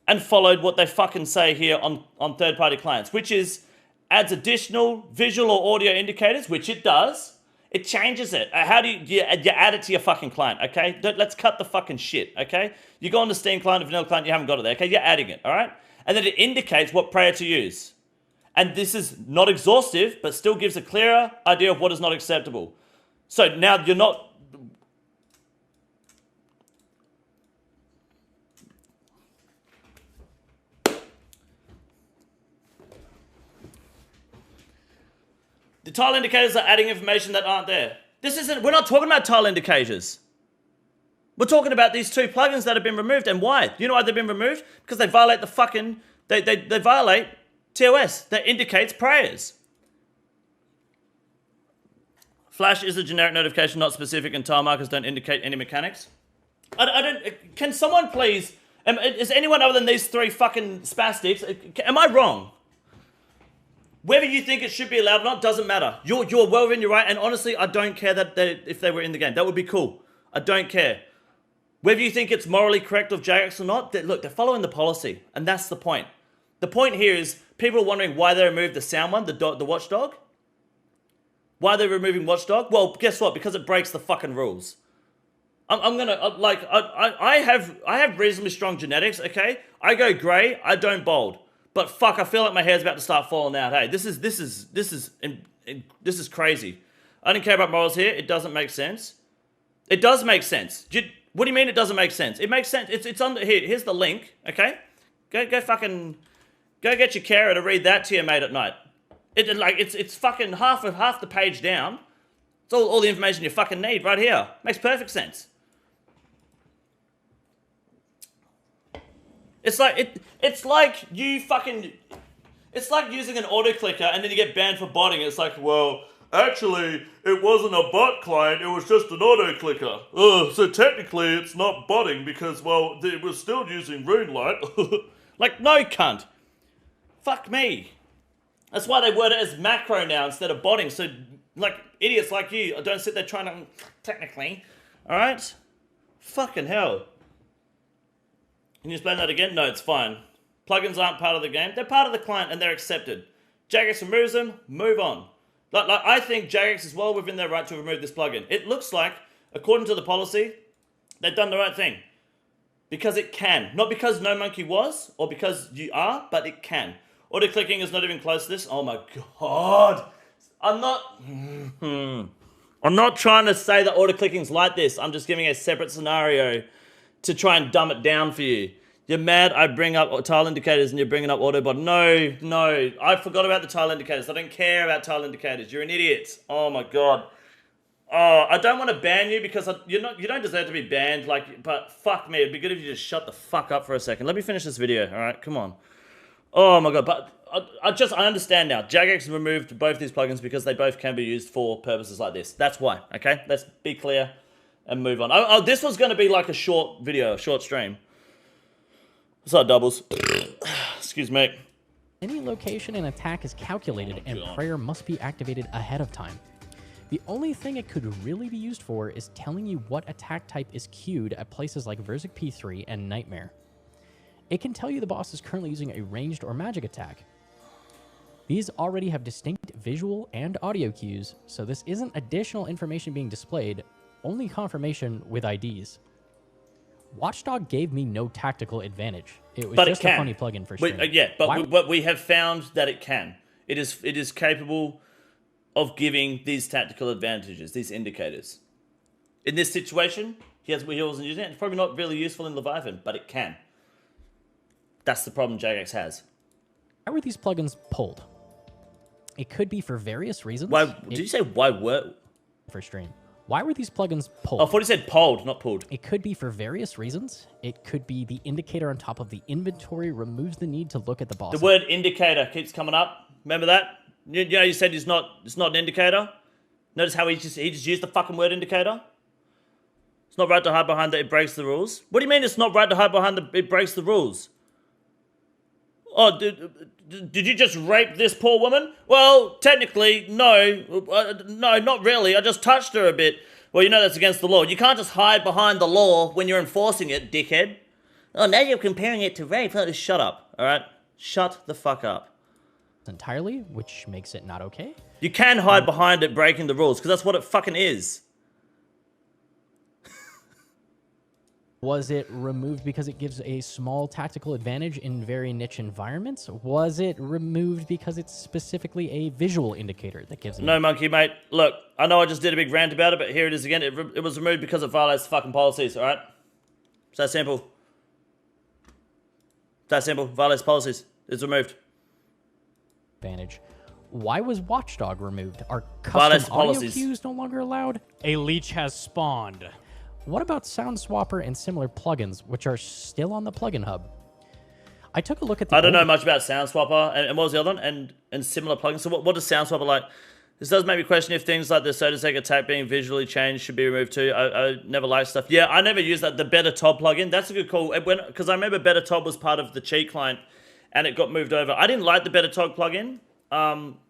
and followed what they fucking say here on third-party clients, which is adds additional visual or audio indicators, which it does. It changes it. How do you add it to your fucking client, okay? Let's cut the fucking shit, okay? You go on the Steam client, a vanilla client, you haven't got it there, okay? You're adding it, all right? And then it indicates what prayer to use. And this is not exhaustive, but still gives a clearer idea of what is not acceptable. So now you're not... The tile indicators are adding information that aren't there. We're not talking about tile indicators. We're talking about these two plugins that have been removed. And why? You know why they've been removed? Because they violate the fucking... They violate TOS that indicates prayers. Flash is a generic notification, not specific, and tile markers don't indicate any mechanics. I don't... Can someone please... Is anyone other than these three fucking spastics... Am I wrong? Whether you think it should be allowed or not doesn't matter. You're well within your right, and honestly, I don't care that if they were in the game. That would be cool. I don't care. Whether you think it's morally correct of Jagex or not, look, they're following the policy, and that's the point. The point here is people are wondering why they removed the sound one, the watchdog. Why are they removing watchdog? Well, guess what? Because it breaks the fucking rules. I have reasonably strong genetics. Okay, I go grey. I don't bold. But fuck, I feel like my hair's about to start falling out. Hey, this is crazy. I don't care about morals here. It doesn't make sense. It does make sense. What do you mean it doesn't make sense? It makes sense. It's on here. Here's the link. Okay, go get your carer to read that to your mate at night. It's fucking half the page down. It's all the information you fucking need right here. Makes perfect sense. It's like using an auto clicker and then you get banned for botting. It's like, well, actually, it wasn't a bot client, it was just an auto clicker. So technically it's not botting because, well, it was still using Runelight. Like, no, cunt. Fuck me. That's why they word it as macro now instead of botting. So, like, idiots like you don't sit there trying to, technically. Alright? Fucking hell. Can you explain that again? No, it's fine. Plugins aren't part of the game. They're part of the client and they're accepted. Jagex removes them, move on. Like, I think Jagex is well within their right to remove this plugin. It looks like, according to the policy, they've done the right thing. Because it can. Not because Gnomonkey was, or because you are, but it can. Auto-clicking is not even close to this. Oh my god. I'm not trying to say that auto-clicking's like this. I'm just giving a separate scenario to try and dumb it down for you. You're mad I bring up tile indicators and you're bringing up autobot. No. I forgot about the tile indicators. I don't care about tile indicators. You're an idiot. Oh my god. Oh, I don't want to ban you because you don't deserve to be banned. But fuck me, it'd be good if you just shut the fuck up for a second. Let me finish this video. All right, come on. Oh my god, but I understand now. Jagex removed both these plugins because they both can be used for purposes like this. That's why. Okay, let's be clear and move on. This was going to be like a short video, a short stream. What's up, doubles? Excuse me. Any location an attack is calculated and prayer must be activated ahead of time. The only thing it could really be used for is telling you what attack type is queued at places like Verzik P3 and Nightmare. It can tell you the boss is currently using a ranged or magic attack. These already have distinct visual and audio cues, so this isn't additional information being displayed, only confirmation with IDs. Watchdog gave me no tactical advantage. It was just a funny plugin for stream. But we have found that it can. It is capable of giving these tactical advantages, these indicators. In this situation, he wasn't using it. It's probably not really useful in Leviathan, but it can. That's the problem Jagex has. Why were these plugins pulled? It could be for various reasons. Why did you say why were for stream? Why were these plugins pulled? Oh, I thought you said pulled, not pulled. It could be for various reasons. It could be the indicator on top of the inventory removes the need to look at the boss. The word indicator keeps coming up. Remember that? You know, you said it's not an indicator. Notice how he just used the fucking word indicator. It's not right to hide behind that it breaks the rules. What do you mean it's not right to hide behind that it breaks the rules? Oh, did you just rape this poor woman? Well, technically, no. No, not really. I just touched her a bit. Well, you know that's against the law. You can't just hide behind the law when you're enforcing it, dickhead. Oh, now you're comparing it to rape. Oh, shut up, all right? Shut the fuck up. Entirely, which makes it not okay. You can hide behind it breaking the rules, because that's what it fucking is. Was it removed because it gives a small tactical advantage in very niche environments? Was it removed because it's specifically a visual indicator that gives... Gnomonkey, mate. Look, I know I just did a big rant about it, but here it is again. It was removed because it violates fucking policies, alright? It's that simple. It's that simple. Violates policies. It's removed. Advantage. Why was Watchdog removed? Are custom audio cues no longer allowed? A leech has spawned. What about Sound Swapper and similar plugins, which are still on the plugin hub? I took a look at the... I don't know much about Sound Swapper, and what was the other one? And similar plugins. So what does Sound Swapper like? This does make me question if things like the Sodasec attack being visually changed should be removed too. I never liked stuff. Yeah, I never used that. The Better Tob plugin, that's a good call. Because I remember Better Tob was part of the cheat client, and it got moved over. I didn't like the Better Tob plugin.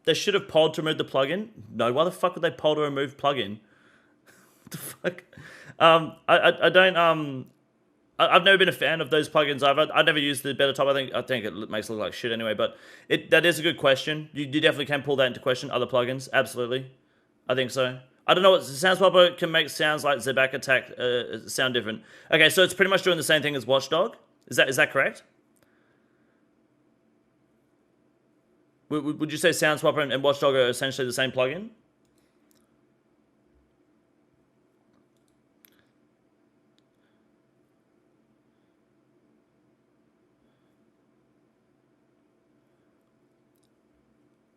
They should have polled to remove the plugin. No, why the fuck would they poll to remove plugin? What the fuck? I've never been a fan of those plugins either. I never used the Better Top. I think it makes it look like shit anyway. But that is a good question. You definitely can pull that into question. Other plugins, absolutely. I think so. I don't know what Sound Swapper can make sounds like Zebak Attack sound different. Okay, so it's pretty much doing the same thing as Watchdog. Is that correct? Would you say Sound Swapper and Watchdog are essentially the same plugin?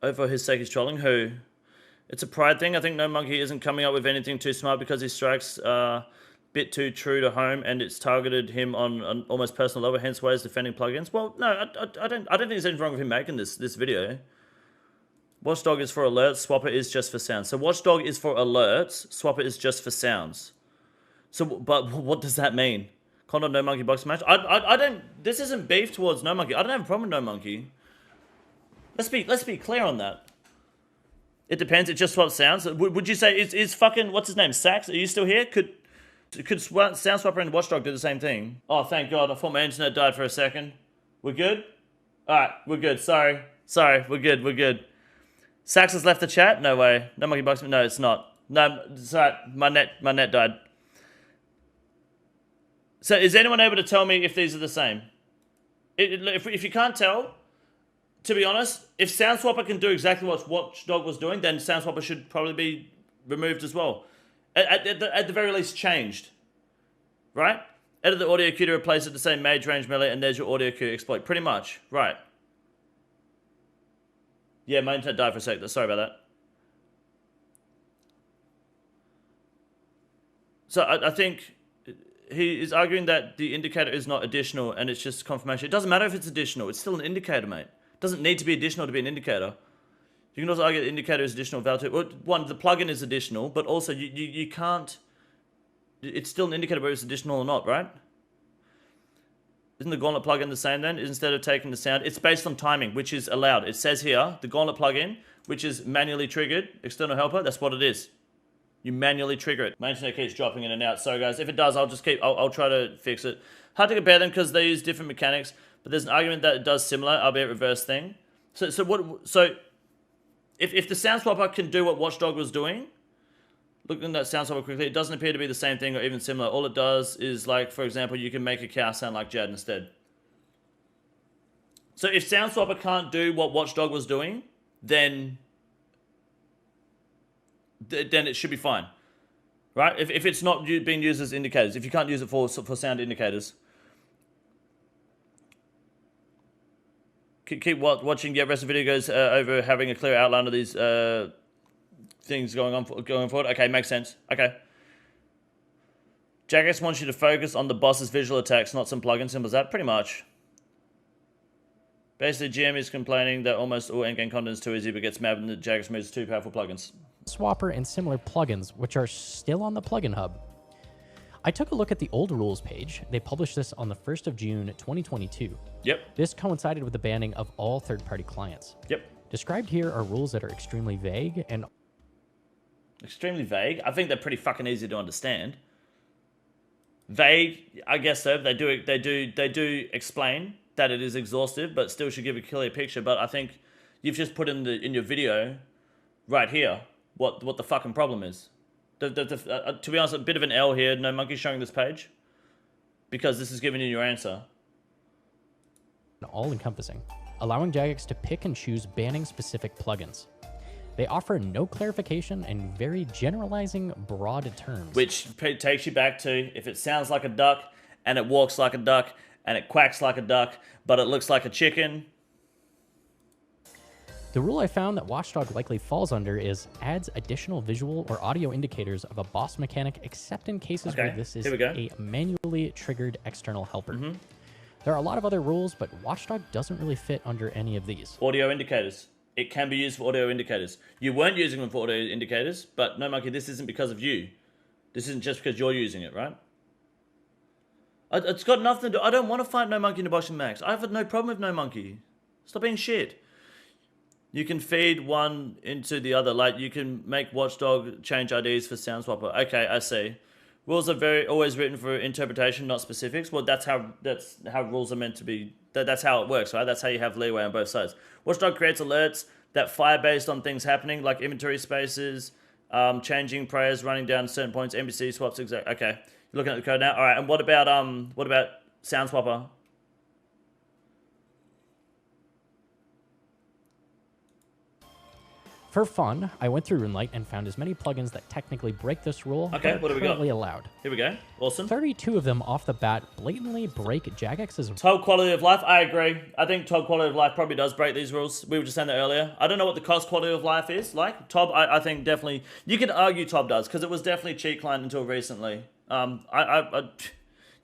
Over his sake, he's trolling who? It's a pride thing. I think Gnomonkey isn't coming up with anything too smart because he strikes a bit too true to home, and it's targeted him on an almost personal level. Hence why he's defending plugins. Well, no, I don't think there's anything wrong with him making this video. Watchdog is for alerts. Swapper is just for sounds. So Watchdog is for alerts. Swapper is just for sounds. So, but what does that mean? Condor Gnomonkey box match. I don't. This isn't beef towards Gnomonkey. I don't have a problem with Gnomonkey. Let's be clear on that. It depends. It just swaps sounds. Would you say is fucking what's his name? Sax? Are you still here? Could Sound Swapper and Watchdog do the same thing? Oh, thank God! I thought my internet died for a second. We're good. All right, we're good. Sorry, we're good. We're good. Sax has left the chat. No way. No monkey box. No, it's not. No, it's all right. My net died. So, is anyone able to tell me if these are the same? If you can't tell, to be honest, if Sound Swapper can do exactly what Watchdog was doing, then Sound Swapper should probably be removed as well. At the very least, changed. Right? Edit the audio cue to replace it the same mage range melee, and there's your audio cue exploit. Pretty much. Right. Yeah, my internet died for a sec. Sorry about that. So I think he is arguing that the indicator is not additional and it's just confirmation. It doesn't matter if it's additional. It's still an indicator, mate. It doesn't need to be additional to be an indicator. You can also argue the indicator is additional value. Well, one, the plugin is additional, but also you can't... It's still an indicator whether it's additional or not, right? Isn't the Gauntlet plugin the same then? Instead of taking the sound, it's based on timing, which is allowed. It says here, the Gauntlet plugin, which is manually triggered, external helper, that's what it is. You manually trigger it. My internet keeps dropping in and out. So guys, if it does, I'll try to fix it. Hard to compare them because they use different mechanics, but there's an argument that it does similar, albeit reverse thing. So if the Sound Swapper can do what Watchdog was doing, looking at that Sound Swapper quickly, it doesn't appear to be the same thing or even similar. All it does is, like, for example, you can make a cow sound like Jad instead. So if Sound Swapper can't do what Watchdog was doing, then it should be fine, right? If it's not being used as indicators, if you can't use it for sound indicators. Keep watching. The rest of the video goes over having a clear outline of these things going forward. Okay, makes sense. Okay. Jagex wants you to focus on the boss's visual attacks, not some plugin. Simple as that. Pretty much. Basically, GM is complaining that almost all endgame content is too easy, but gets mad when the Jagex moves two powerful plugins. Swapper and similar plugins, which are still on the plugin hub. I took a look at the old rules page. They published this on the 1st of June, 2022. Yep. This coincided with the banning of all third-party clients. Yep. Described here are rules that are extremely vague and... Extremely vague? I think they're pretty fucking easy to understand. Vague, I guess so. They do explain that it is exhaustive, but still should give a clear picture. But I think you've just put in your video right here what the fucking problem is. To be honest, a bit of an L here. No monkey showing this page because this is giving you your answer. All-encompassing, allowing Jagex to pick and choose banning specific plugins. They offer no clarification and very generalizing broad terms. Which takes you back to, if it sounds like a duck, and it walks like a duck, and it quacks like a duck, but it looks like a chicken. The rule I found that Watchdog likely falls under is adds additional visual or audio indicators of a boss mechanic except in cases where this is a manually triggered external helper. There are a lot of other rules, but Watchdog doesn't really fit under any of these. Audio indicators. It can be used for audio indicators. You weren't using them for audio indicators, but no monkey, this isn't because of you. This isn't just because you're using it, right? It's got nothing to do. I don't want to fight No Monkey in the Boxing Max. I have no problem with No Monkey. Stop being shit. You can feed one into the other. Like, you can make Watchdog change IDs for Sound Swapper. Okay, I see. Rules are always written for interpretation, not specifics. Well, that's how rules are meant to be. That's how it works, right? That's how you have leeway on both sides. Watchdog creates alerts that fire based on things happening, like inventory spaces, changing prayers, running down certain points, NPC swaps. Okay, you're looking at the code now. All right, and what about Sound Swapper? For fun, I went through Runelight and found as many plugins that technically break this rule okay, what do we got? Allowed. Here we go. Awesome. 32 of them off the bat blatantly break Jagex's... Top quality of life, I agree. I think top quality of life probably does break these rules. We were just saying that earlier. I don't know what the cost quality of life is like. Tob, I think definitely... You could argue Tob does, because it was definitely cheat client until recently.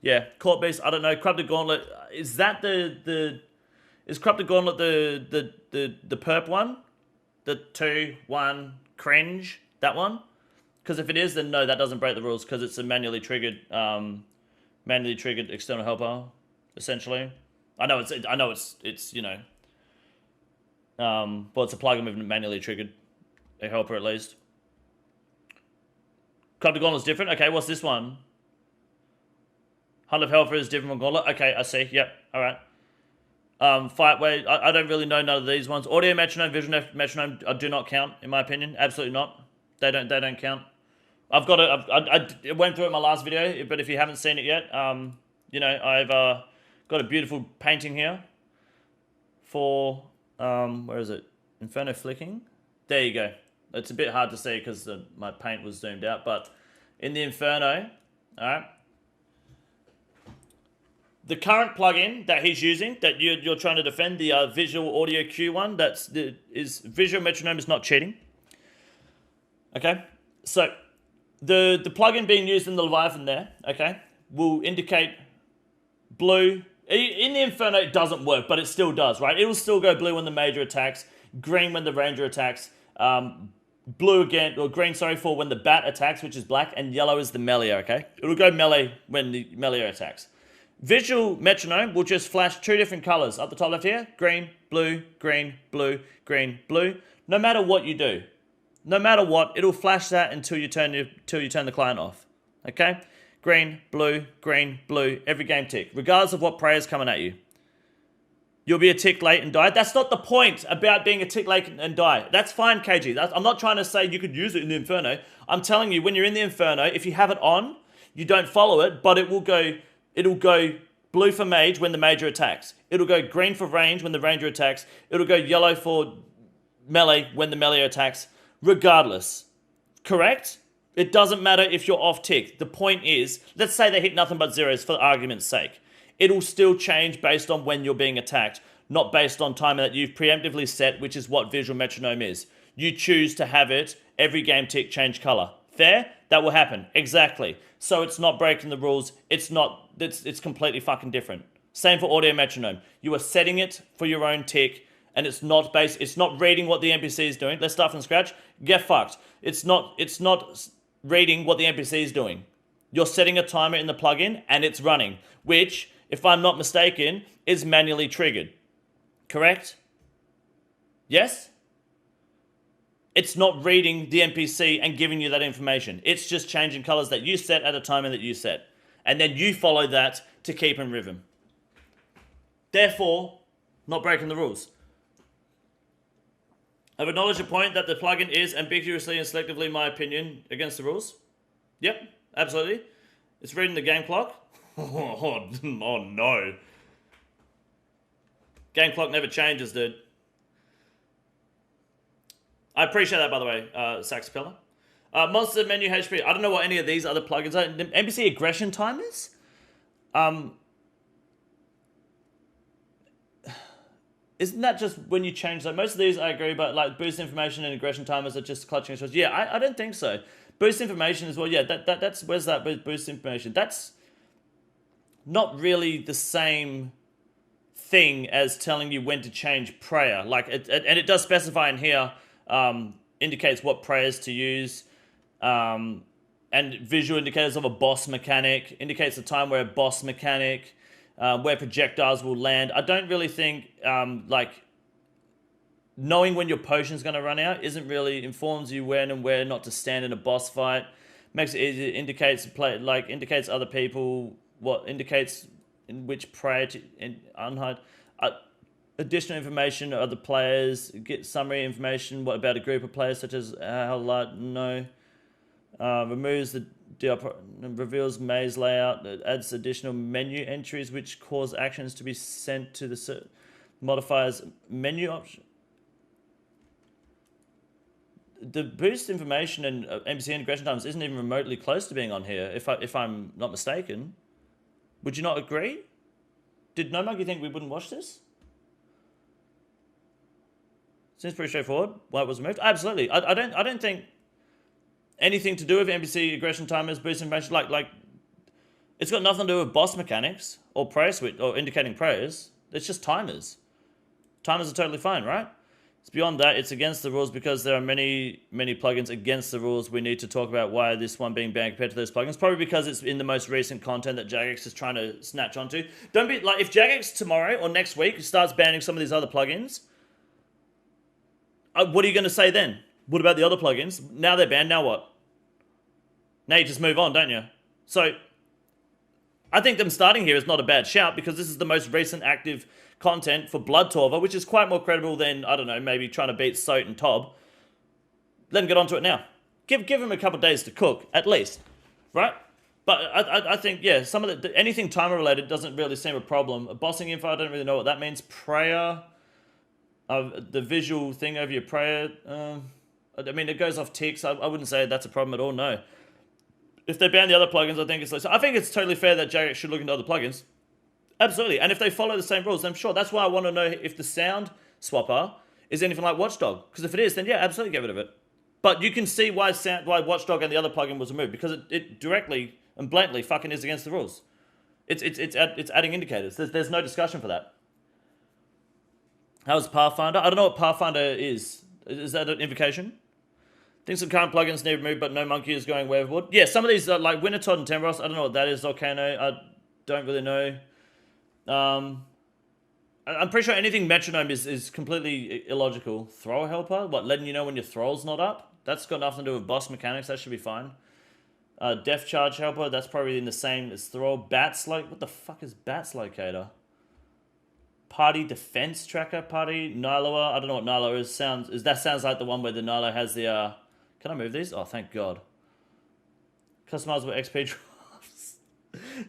Yeah, Court Beast, I don't know. Corrupted Gauntlet, is that Is Corrupted Gauntlet the perp one? The 2-1 cringe, that one? Because if it is, then no, that doesn't break the rules because it's a manually triggered external helper, essentially. I know it's you know. Well, it's a plugin we've manually triggered. A helper at least. Club to Gauntlet's different. Okay, what's this one? Hunt of Helper is different from Gauntlet. Okay, I see. Yep. All right. Fight way. I don't really know none of these ones. Audio metronome, visual metronome do not count in my opinion. Absolutely not. They don't count. I've got I went through it in my last video, but if you haven't seen it yet, you know, I've got a beautiful painting here for where is it? Inferno Flicking. There you go. It's a bit hard to see because my paint was zoomed out, but in the Inferno, all right. The current plugin that he's using, that you're trying to defend, the Visual Audio Cue one, is Visual Metronome is not cheating. Okay, so the plugin being used in the Leviathan there, okay, will indicate blue. In the Inferno, it doesn't work, but it still does, right? It will still go blue when the major attacks, green when the ranger attacks, blue again, or green, sorry, for when the bat attacks, which is black, and yellow is the melee, okay? It'll go melee when the melee attacks. Visual metronome will just flash two different colors up the top left here, green, blue, green, blue, green, blue. No matter what you do, no matter what, it'll flash that until you turn the client off, okay? Green, blue, every game tick, regardless of what prayer is coming at you. You'll be a tick late and die. That's not the point about being a tick late and die. That's fine, KG. I'm not trying to say you could use it in the Inferno. I'm telling you, when you're in the Inferno, if you have it on, you don't follow it, but it'll go blue for mage when the major attacks. It'll go green for range when the ranger attacks. It'll go yellow for melee when the melee attacks, regardless. Correct? It doesn't matter if you're off tick. The point is, let's say they hit nothing but zeros for argument's sake. It'll still change based on when you're being attacked, not based on timer that you've preemptively set, which is what visual metronome is. You choose to have it, every game tick change color. Fair? That will happen. Exactly. So it's not breaking the rules. It's completely fucking different. Same for audio metronome. You are setting it for your own tick, and it's not reading what the NPC is doing. Let's start from scratch. Get fucked. It's not reading what the NPC is doing. You're setting a timer in the plugin, and it's running, which, if I'm not mistaken, is manually triggered. Correct? Yes? It's not reading the NPC and giving you that information. It's just changing colors that you set at a timer that you set. And then you follow that to keep in rhythm. Therefore, not breaking the rules. I've acknowledged your point that the plugin is ambiguously and selectively, in my opinion, against the rules. Yep, absolutely. It's reading the game clock. Oh no. Game clock never changes, dude. I appreciate that, by the way, Saxapella. Monster menu HP. I don't know what any of these other plugins are. NPC aggression timers? Isn't that just when you change that? Most of these I agree, but like boost information and aggression timers are just clutching shots. Yeah, I don't think so. Boost information as well. Yeah, that's where's that boost information? That's not really the same thing as telling you when to change prayer. Like and it does specify in here. Indicates what prayers to use, and visual indicators of a boss mechanic, indicates the time where a boss mechanic, where projectiles will land. I don't really think, like, knowing when your potion's going to run out isn't really, informs you when and where not to stand in a boss fight, makes it easier, indicates other people, what indicates in which prayer to unhide. Additional information of the players, get summary information about a group of players, such as how large, no. Removes the reveals maze layout, it adds additional menu entries which cause actions to be sent to the modifiers menu option. The boost information and NPC integration times isn't even remotely close to being on here, if I'm not mistaken. Would you not agree? Did Gnomonkey think we wouldn't watch this? Seems pretty straightforward why it was removed. Absolutely. I don't think anything to do with NPC aggression timers, boost information, like it's got nothing to do with boss mechanics or prayer switch or indicating prayers. It's just timers. Timers are totally fine, right? It's beyond that. It's against the rules because there are many plugins against the rules. We need to talk about why this one being banned compared to those plugins. Probably because it's in the most recent content that Jagex is trying to snatch onto. Don't be like, if Jagex tomorrow or next week starts banning some of these other plugins, what are you going to say then? What about the other plugins? Now they're banned, now what? Now you just move on, don't you? So, I think them starting here is not a bad shout because this is the most recent active content for Blood Torva, which is quite more credible than, I don't know, maybe trying to beat Soat and Tob. Let them get onto it now. Give them a couple of days to cook, at least. Right? But I think, yeah, some of anything timer related doesn't really seem a problem. Bossing info, I don't really know what that means. Prayer, the visual thing over your prayer, I mean, it goes off ticks. I wouldn't say that's a problem at all, no. If they ban the other plugins, I think it's like, so I think it's totally fair that Jagex should look into other plugins. Absolutely. And if they follow the same rules, I'm sure. That's why I want to know if the sound swapper is anything like Watchdog. Because if it is, then yeah, absolutely get rid of it. But you can see why Watchdog and the other plugin was removed, because it directly and blatantly fucking is against the rules. It's adding indicators. There's no discussion for that. How's Pathfinder? I don't know what Pathfinder is. Is that an invocation? Think some current plugins need removed, but Gnomonkey is going overboard. Yeah, some of these are like Wintertodd and Temros. I don't know what that is. Volcano. I don't really know. I'm pretty sure anything metronome is completely illogical. Throw helper? What, letting you know when your throw's not up? That's got nothing to do with boss mechanics. That should be fine. Def charge helper. That's probably in the same as throw. Bats like what the fuck is bats locator? Party defense tracker. Party Niloa. I don't know what Niloa is. That sounds like the one where the Nilo has the. Can I move these? Oh, thank God. Customizable XP drafts.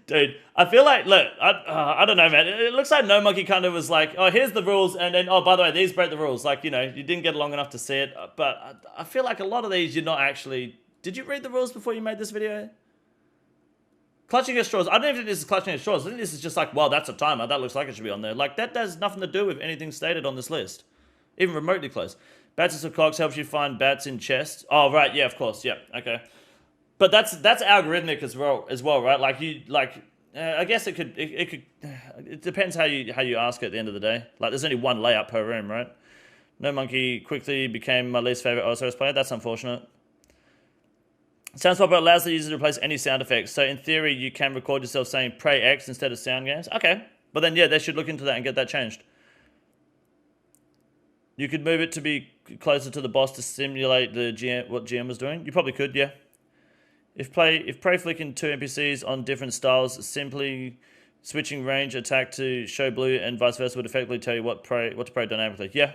Dude, I feel like, look, I don't know, man. It looks like Gnomonkey kind of was like, oh, here's the rules, and then, oh, by the way, these break the rules. Like, you know, you didn't get long enough to see it, but I feel like a lot of these you're not actually... Did you read the rules before you made this video? Clutching at straws. I don't even think this is clutching at straws. I think this is just like, well, that's a timer. That looks like it should be on there. Like, that has nothing to do with anything stated on this list. Even remotely close. Bats of cogs helps you find bats in chests. Oh, right. Yeah, of course. Yeah. Okay. But that's algorithmic as well, right? Like I guess it depends how you ask it at the end of the day. Like there's only one layout per room, right? Gnomonkey quickly became my least favorite osrs player. That's unfortunate. Sound swapper allows the user to replace any sound effects. So in theory, you can record yourself saying "pray X" instead of sound games. Okay, but then yeah, they should look into that and get that changed. You could move it to be closer to the boss to simulate the what GM was doing. You probably could, yeah. If prey flicking two NPCs on different styles, simply switching range attack to show blue and vice versa would effectively tell you what to pray dynamically. Yeah.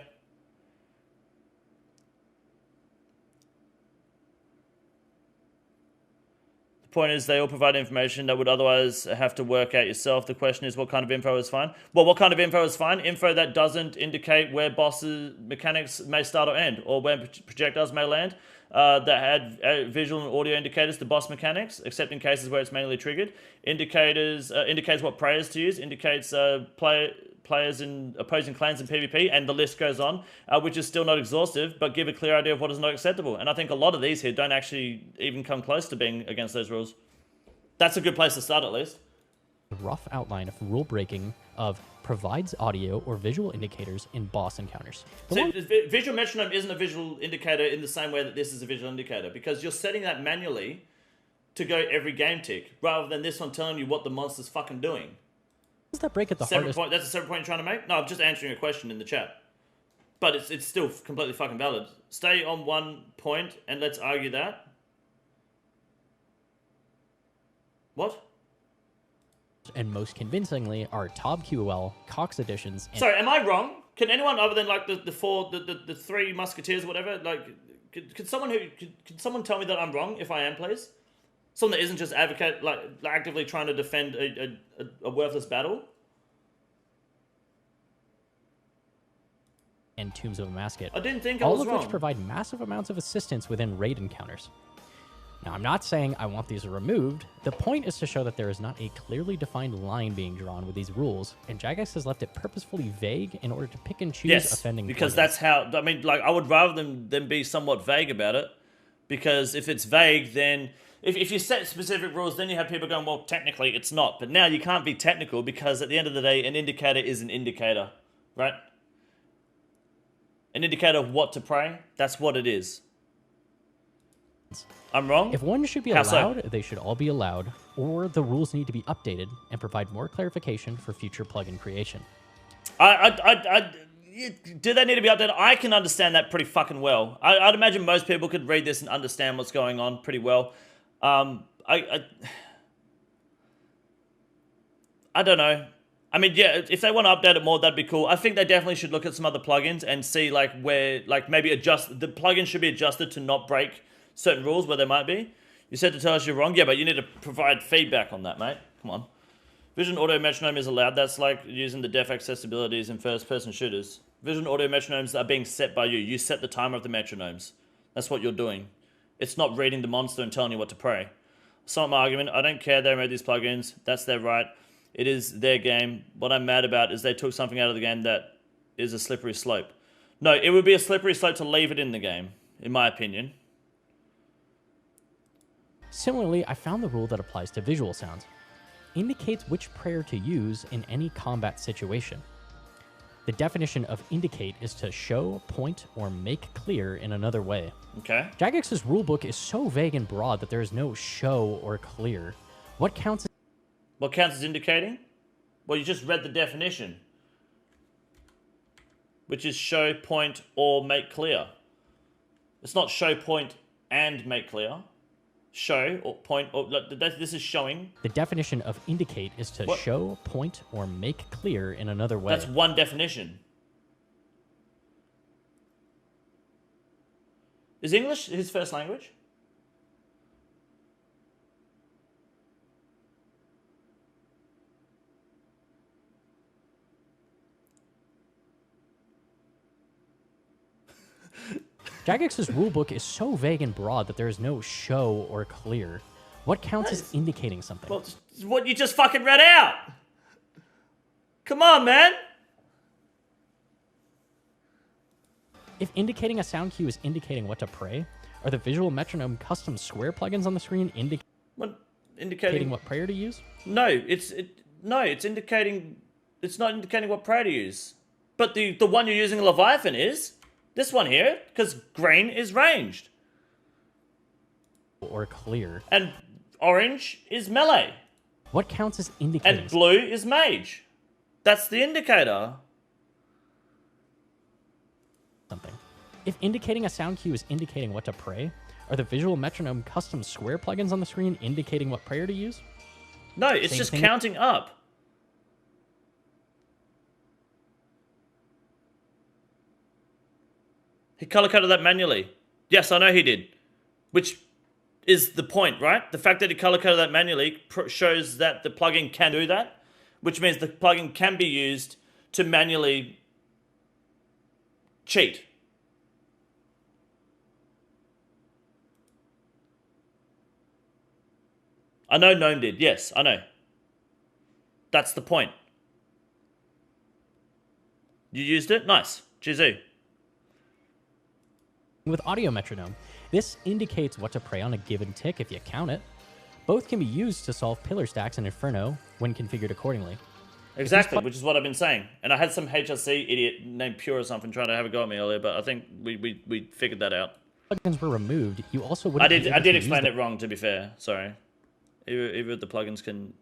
The point is they all provide information that would otherwise have to work out yourself. The question is what kind of info is fine? Well, what kind of info is fine? Info that doesn't indicate where bosses mechanics may start or end, or where projectiles may land. That add visual and audio indicators to boss mechanics, except in cases where it's manually triggered. Indicators indicates what prayers to use. Indicates players in opposing clans in PvP, and the list goes on, which is still not exhaustive, but give a clear idea of what is not acceptable. And I think a lot of these here don't actually even come close to being against those rules. That's a good place to start, at least. A rough outline of rule breaking of provides audio or visual indicators in boss encounters. So visual metronome isn't a visual indicator in the same way that this is a visual indicator, because you're setting that manually to go every game tick, rather than this one telling you what the monster's fucking doing. Does that break at the hardest? That's a separate point you're trying to make? No, I'm just answering a question in the chat. But it's still completely fucking valid. Stay on one point and let's argue that. What? And most convincingly are Tob QOL, Cox editions. Sorry, am I wrong? Can anyone other than like the three musketeers or whatever, like could someone tell me that I'm wrong if I am, please? Someone that isn't just actively trying to defend a worthless battle. And Tombs of a Masket. I didn't think I was wrong. All of which provide massive amounts of assistance within raid encounters. Now, I'm not saying I want these removed. The point is to show that there is not a clearly defined line being drawn with these rules, and Jagex has left it purposefully vague in order to pick and choose offending because plugins. That's how, I mean, like, I would rather them be somewhat vague about it, because if it's vague, then if you set specific rules, then you have people going, well, technically it's not. But now you can't be technical, because at the end of the day, an indicator is an indicator, right? An indicator of what to pray, that's what it is. I'm wrong? If one should be allowed, they should all be allowed, or the rules need to be updated and provide more clarification for future plugin creation. do they need to be updated? I can understand that pretty fucking well. I'd imagine most people could read this and understand what's going on pretty well. I don't know. I mean, yeah, if they want to update it more, that'd be cool. I think they definitely should look at some other plugins and see like where, like maybe adjust, the plugin should be adjusted to not break certain rules where they might be. You said to tell us you're wrong. Yeah, but you need to provide feedback on that, mate. Come on. Vision audio metronome is allowed. That's like using the def accessibilities in first-person shooters. Vision audio metronomes are being set by you. You set the timer of the metronomes. That's what you're doing. It's not reading the monster and telling you what to pray. It's not my argument. I don't care they made these plugins. That's their right. It is their game. What I'm mad about is they took something out of the game that is a slippery slope. No, it would be a slippery slope to leave it in the game, in my opinion. Similarly, I found the rule that applies to visual sounds. Indicates which prayer to use in any combat situation. The definition of indicate is to show, point, or make clear in another way. Okay. Jagex's rulebook is so vague and broad that there is no show or clear. What counts as indicating? Well, you just read the definition, which is show, point, or make clear. It's not show, point, and make clear. Show or point, or this is showing. The definition of indicate is to show, point, or make clear in another way. That's one definition. Is English his first language? Jagex's rulebook is so vague and broad that there is no show or clear. What counts as indicating something? Well, what you just fucking read out. Come on, man. If indicating a sound cue is indicating what to pray, are the visual metronome custom square plugins on the screen indicating what prayer to use? No, it's indicating. It's not indicating what prayer to use. But the one you're using, Leviathan, is. This one here, because green is ranged. Or clear. And orange is melee. What counts as indicating? And blue is mage. That's the indicator. Something. If indicating a sound cue is indicating what to pray, are the visual metronome custom square plugins on the screen indicating what prayer to use? No, it's just counting up. He color-coded that manually. Yes, I know he did. Which is the point, right? The fact that he color-coded that manually shows that the plugin can do that, which means the plugin can be used to manually cheat. I know Gnome did. Yes, I know. That's the point. You used it? Nice. Jizu. With audio metronome, this indicates what to pray on a given tick if you count it. Both can be used to solve pillar stacks in Inferno when configured accordingly. Exactly, which is what I've been saying. And I had some HLC idiot named Pure or something trying to have a go at me earlier, but I think we figured that out. Plugins were removed. You also wouldn't. I did explain it wrong, to be fair. Sorry. Either of the plugins can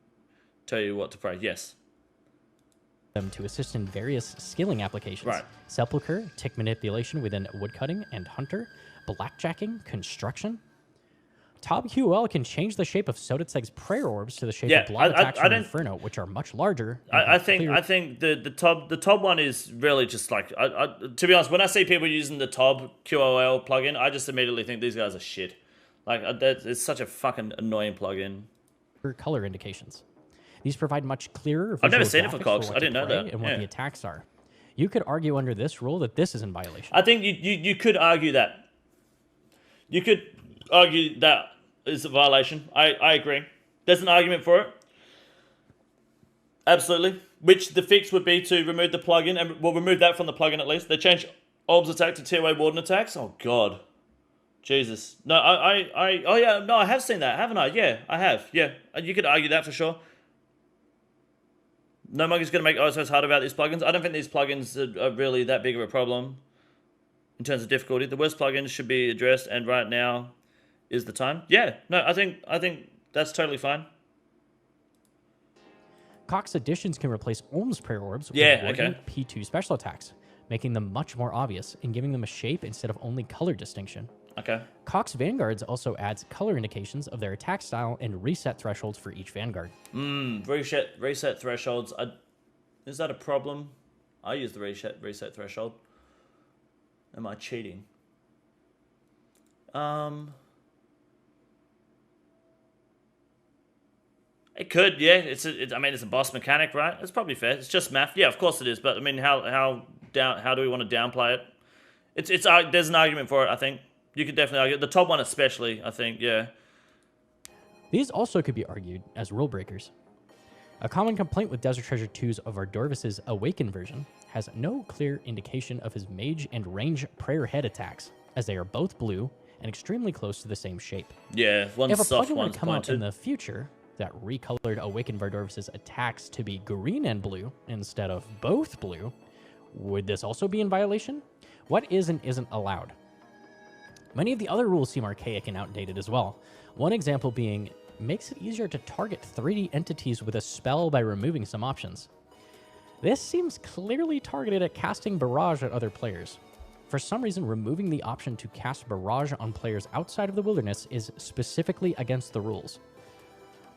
tell you what to pray. Yes. Them to assist in various skilling applications. Right. Sepulcher, tick manipulation within woodcutting and hunter, blackjacking, construction. Tob QL can change the shape of Soditseg's prayer orbs to the shape of block attacks from Inferno, which are much larger. I think the Tob one is really just like to be honest, when I see people using the Tob QOL plugin, I just immediately think these guys are shit. Like it's such a fucking annoying plugin. Color indications. These provide much clearer. I've never seen it for cogs. I didn't know that. And what the attacks are. You could argue under this rule that this is in violation. I think you could argue that. You could argue that is a violation. I agree. There's an argument for it. Absolutely. Which the fix would be to remove the plugin, and we'll remove that from the plugin at least. They changed Orbs attack to TOA Warden attacks. Oh god. Jesus. No, oh yeah, no, I have seen that, haven't I? Yeah, I have. Yeah. You could argue that for sure. Gnomonkey's going to make OSRs hard about these plugins. I don't think these plugins are really that big of a problem in terms of difficulty. The worst plugins should be addressed, and right now is the time. Yeah, no, I think that's totally fine. Cox additions can replace Ohm's prayer orbs with P2 P2 special attacks. making them much more obvious and giving them a shape instead of only color distinction. Okay. Cox Vanguards also adds color indications of their attack style and reset thresholds for each Vanguard. Reset thresholds. Is that a problem? I use the reset threshold. Am I cheating? It could, yeah. I mean, it's a boss mechanic, right? It's probably fair. It's just math. Yeah, of course it is. But I mean, how do we want to downplay it? There's an argument for it. I think you could definitely argue the top one, especially. I think, yeah. These also could be argued as rule breakers. A common complaint with Desert Treasure 2's of Ardorvis's Awakened version has no clear indication of his mage and range prayer head attacks, as they are both blue and extremely close to the same shape. Yeah, one's soft, if a plugin were one's to come out in pointed. the future that recolored Awakened Vardorvis's attacks to be green and blue instead of both blue, would this also be in violation? What is and isn't allowed? Many of the other rules seem archaic and outdated as well. One example being, makes it easier to target 3D entities with a spell by removing some options. This seems clearly targeted at casting Barrage at other players. For some reason, removing the option to cast Barrage on players outside of the wilderness is specifically against the rules.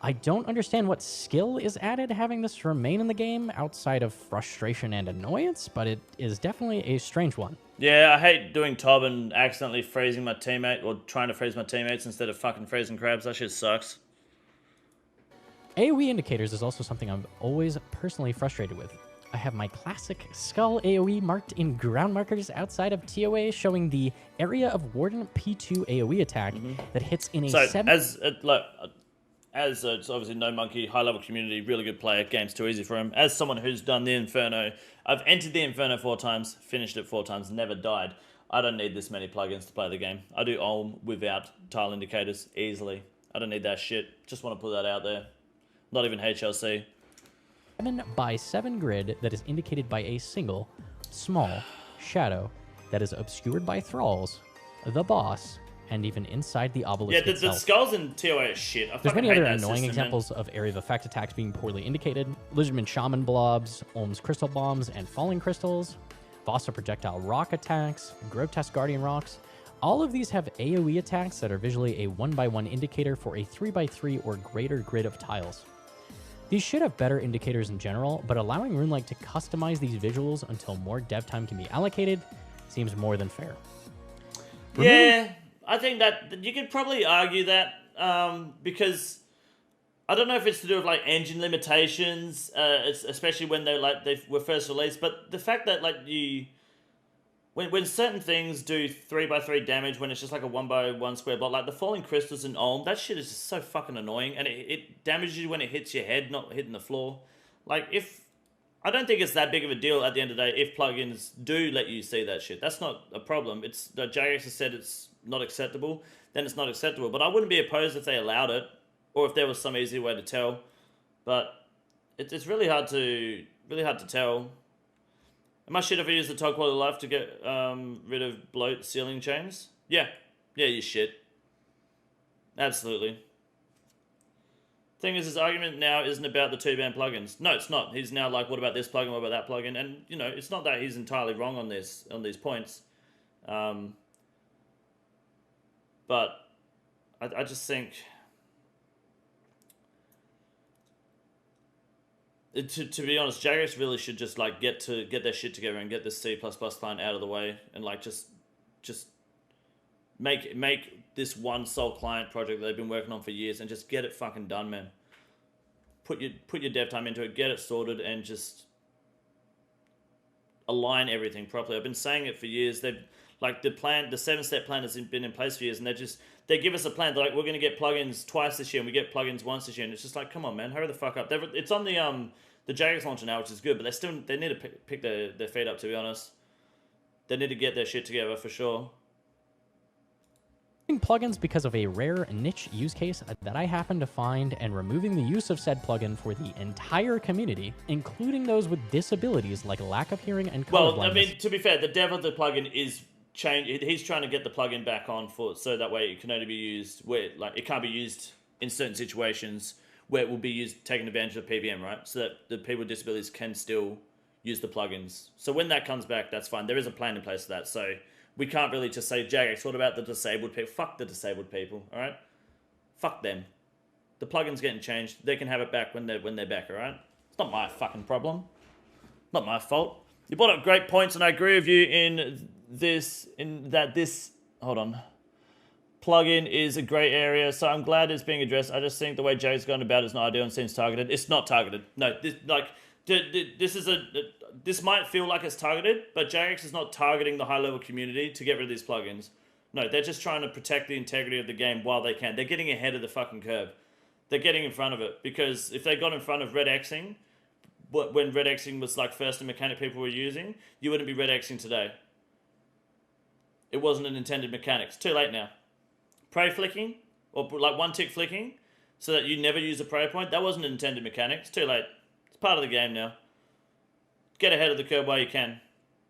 I don't understand what skill is added having this remain in the game outside of frustration and annoyance, but it is definitely a strange one. Yeah, I hate doing Tob and accidentally freezing my teammate, or trying to freeze my teammates instead of fucking freezing crabs. That shit sucks. AoE indicators is also something I'm always personally frustrated with. I have my classic skull AoE marked in ground markers outside of TOA showing the area of Warden P2 AoE attack that hits in a So, 7... it's obviously Gnomonkey, high-level community, really good player, game's too easy for him. As someone who's done the Inferno, I've entered the Inferno 4 times, finished it 4 times, never died. I don't need this many plugins to play the game. I do Olm without tile indicators easily. I don't need that shit. Just want to put that out there. Not even HLC. 7x7 grid that is indicated by a single, small shadow that is obscured by thralls, the boss, and even inside the obelisk Yeah, the itself. skulls in TOA are shit. There's many other annoying examples of area of effect attacks being poorly indicated. Lizardman Shaman blobs, Olm's crystal bombs and falling crystals, Vasa projectile rock attacks, grotesque guardian rocks. All of these have AoE attacks that are visually a 1x1 indicator for a 3x3 or greater grid of tiles. These should have better indicators in general, but allowing RuneLite to customize these visuals until more dev time can be allocated seems more than fair. Yeah, I think that you could probably argue that because I don't know if it's to do with like engine limitations, especially when they were first released. But the fact that when certain things do 3x3 damage, when it's just like a 1x1 square block, like the falling crystals and Olm, that shit is just so fucking annoying, and it damages you when it hits your head, not hitting the floor. Like I don't think it's that big of a deal at the end of the day if plugins do let you see that shit. That's not a problem. It's the Jagex has said it's not acceptable, then it's not acceptable. But I wouldn't be opposed if they allowed it, or if there was some easy way to tell. But it's really hard to tell. Am I shit if I use the top quality of life to get rid of bloat ceiling chains? Yeah, you shit. Absolutely. Thing is, his argument now isn't about the 2-band plugins. No, it's not. He's now like, what about this plugin? What about that plugin? And you know, it's not that he's entirely wrong on these points. But I just think to be honest, Jagex really should just like get their shit together and get this C++ client out of the way, and like just make this one sole client project that they've been working on for years and just get it fucking done, man. Put your dev time into it, get it sorted, and just align everything properly. I've been saying it for years. They've like the 7-step plan has been in place for years, and they give us a plan. They're like, we're going to get plugins twice this year, and we get plugins once this year, and it's just like, come on, man, hurry the fuck up. It's on the Jagex launcher now, which is good, but they need to pick their feet up, to be honest. They need to get their shit together for sure. Plugins because of a rare niche use case that I happened to find, and removing the use of said plugin for the entire community, including those with disabilities like lack of hearing and colorblindness. Well, I mean, to be fair, the dev of the plugin is he's trying to get the plugin back on so that way it can only be used where it can't be used in certain situations where it will be used taking advantage of PVM, right? So that the people with disabilities can still use the plugins. So when that comes back, that's fine. There is a plan in place for that. So we can't really just say, Jagex, what about the disabled people? Fuck the disabled people, all right? Fuck them. The plugin's getting changed. They can have it back when they're back, all right? It's not my fucking problem. Not my fault. You brought up great points, and I agree with you that this, hold on, plugin is a great area, so I'm glad it's being addressed. I just think the way Jay's gone about it is not ideal and seems targeted. It's not targeted. No, this might feel like it's targeted, but Jagex is not targeting the high-level community to get rid of these plugins. No, they're just trying to protect the integrity of the game while they can. They're getting ahead of the fucking curve. They're getting in front of it, because if they got in front of red Xing, when red Xing was like first a mechanic people were using, you wouldn't be red Xing today. It wasn't an intended mechanic. It's too late now. Prey flicking, or like one tick flicking, so that you never use a prey point, that wasn't an intended mechanic. It's too late. It's part of the game now. Get ahead of the curve while you can.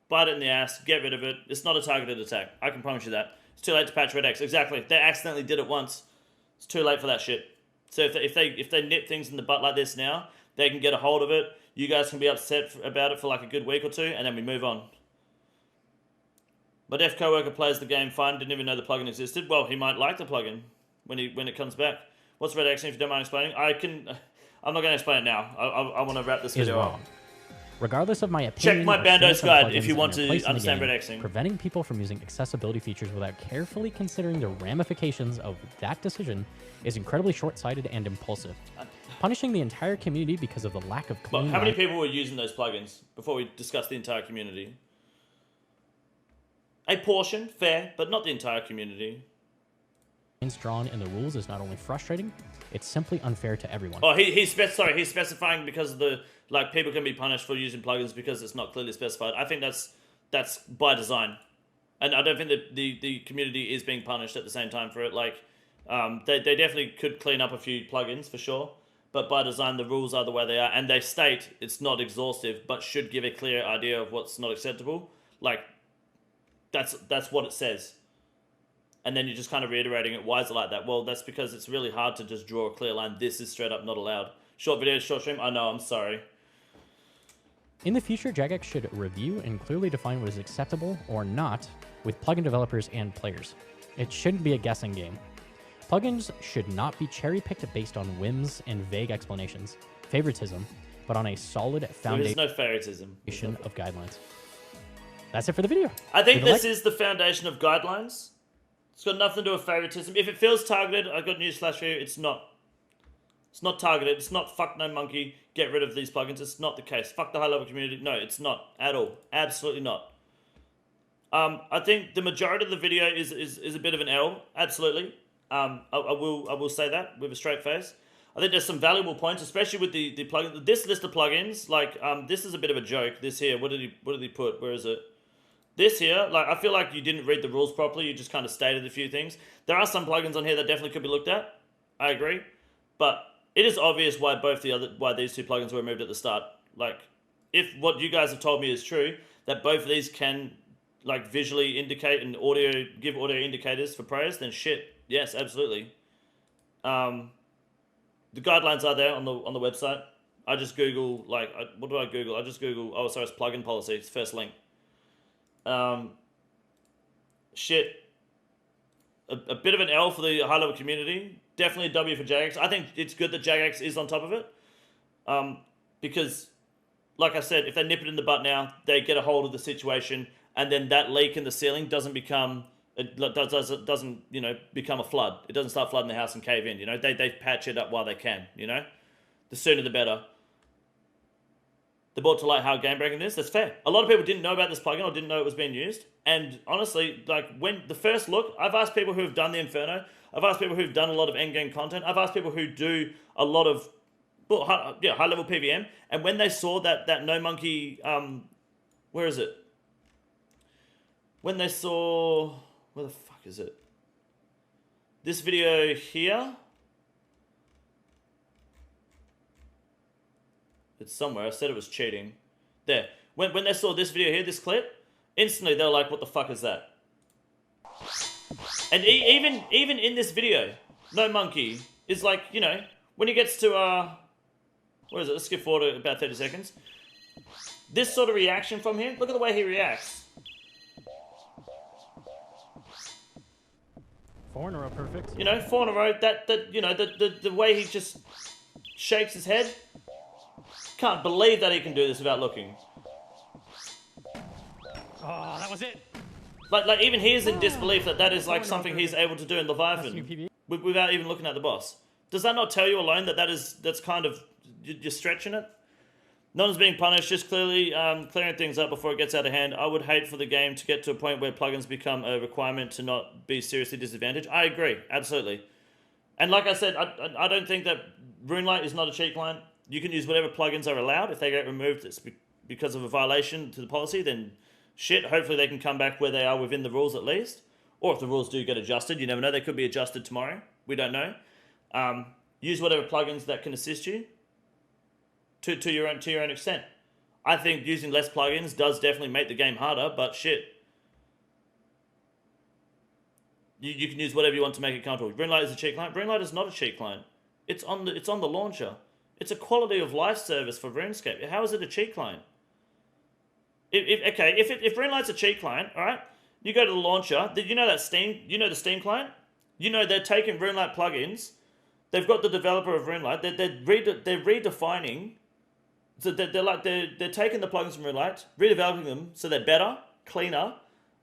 Bite it in the ass, get rid of it. It's not a targeted attack. I can promise you that. It's too late to patch red X. Exactly. They accidentally did it once. It's too late for that shit. So if they nip things in the butt like this now, they can get a hold of it. You guys can be upset about it for like a good week or two, and then we move on. My deaf co-worker plays the game fine, didn't even know the plugin existed. Well, he might like the plugin when it comes back. What's red Xing, if you don't mind explaining? I'm not going to explain it now. I want to wrap this video up. Regardless of my opinion, check my Bando's guide if you want to understand red Xing. Preventing people from using accessibility features without carefully considering the ramifications of that decision is incredibly short-sighted and impulsive. Punishing the entire community because of the lack of clean... Well, how many people were using those plugins before we discuss the entire community? A portion, fair, but not the entire community. Drawn in the rules is not only frustrating, it's simply unfair to everyone. Oh, he's specifying because of the, like, people can be punished for using plugins because it's not clearly specified. I think that's by design. And I don't think that the community is being punished at the same time for it. Like, they definitely could clean up a few plugins for sure. But by design, the rules are the way they are. And they state it's not exhaustive, but should give a clear idea of what's not acceptable. Like, that's what it says. And then you're just kind of reiterating it. Why is it like that? Well, that's because it's really hard to just draw a clear line. This is straight up not allowed. Short video, short stream? I know, I'm sorry. In the future, Jagex should review and clearly define what is acceptable or not with plugin developers and players. It shouldn't be a guessing game. Plugins should not be cherry-picked based on whims and vague explanations, favoritism, but on a solid foundation There's no favoritism of guidelines. That's it for the video. I think this is the foundation of guidelines. It's got nothing to do with favoritism. If it feels targeted, I've got news flash for you, it's not. It's not targeted. It's not fuck Gnomonkey, get rid of these plugins. It's not the case. Fuck the high-level community. No, it's not at all. Absolutely not. I think the majority of the video is a bit of an L. Absolutely. I will say that with a straight face. I think there's some valuable points, especially with the plugin. This list of plugins, like this is a bit of a joke. This here, what did he put? Where is it? This here, like I feel like you didn't read the rules properly. You just kind of stated a few things. There are some plugins on here that definitely could be looked at. I agree, but it is obvious why these two plugins were removed at the start. Like, if what you guys have told me is true, that both of these can like visually indicate and give audio indicators for prayers, then shit, yes, absolutely. The guidelines are there on the website. I just Google what do I Google? I just Google OSRS plugin policy. It's first link. Shit. A bit of an L for the high-level community. Definitely a W for Jagex. I think it's good that Jagex is on top of it. Because, like I said, if they nip it in the butt now, they get a hold of the situation, and then that leak in the ceiling doesn't become become a flood. It doesn't start flooding the house and cave in. You know, they patch it up while they can. You know, the sooner the better. They brought to light how game-breaking it is. That's fair. A lot of people didn't know about this plugin or didn't know it was being used. And honestly, like when the first look, I've asked people who have done the Inferno. I've asked people who've done a lot of endgame content. I've asked people who do a lot of high-level PVM. And when they saw that Gnomonkey, where is it? When they saw, where the fuck is it? This video here. It's somewhere. I said it was cheating. There. When they saw this video here, this clip, instantly they were like, what the fuck is that? And even in this video, Gnomonkey is like, you know, when he gets to, where is it? Let's skip forward to about 30 seconds. this sort of reaction from him, look at the way he reacts. 4 in a row, perfect. You know, 4 in a row, you know, the way he just shakes his head. Can't believe that he can do this without looking. Oh, that was it. Like even he is in disbelief that is like something he's able to do in Leviathan without even looking at the boss. Does that not tell you alone that that's kind of, you're stretching it? No one's being punished, just clearly clearing things up before it gets out of hand. I would hate for the game to get to a point where plugins become a requirement to not be seriously disadvantaged. I agree, absolutely. And like I said, I don't think that RuneLite is not a cheat client. You can use whatever plugins are allowed. If they get removed it's because of a violation to the policy, then shit, hopefully they can come back where they are within the rules at least. Or if the rules do get adjusted, you never know, they could be adjusted tomorrow. We don't know. Use whatever plugins that can assist you to your own extent. I think using less plugins does definitely make the game harder, but shit. You can use whatever you want to make it comfortable. RuneLite is a cheat client. RuneLite is not a cheat client. It's on the launcher. It's a quality of life service for RuneScape. How is it a cheat client? If RuneLite's a cheat client, all right, you go to the launcher. You know that Steam. You know the Steam client. You know they're taking RuneLite plugins. They've got the developer of RuneLite. They're redefining. So they're taking the plugins from RuneLite, redeveloping them so they're better, cleaner,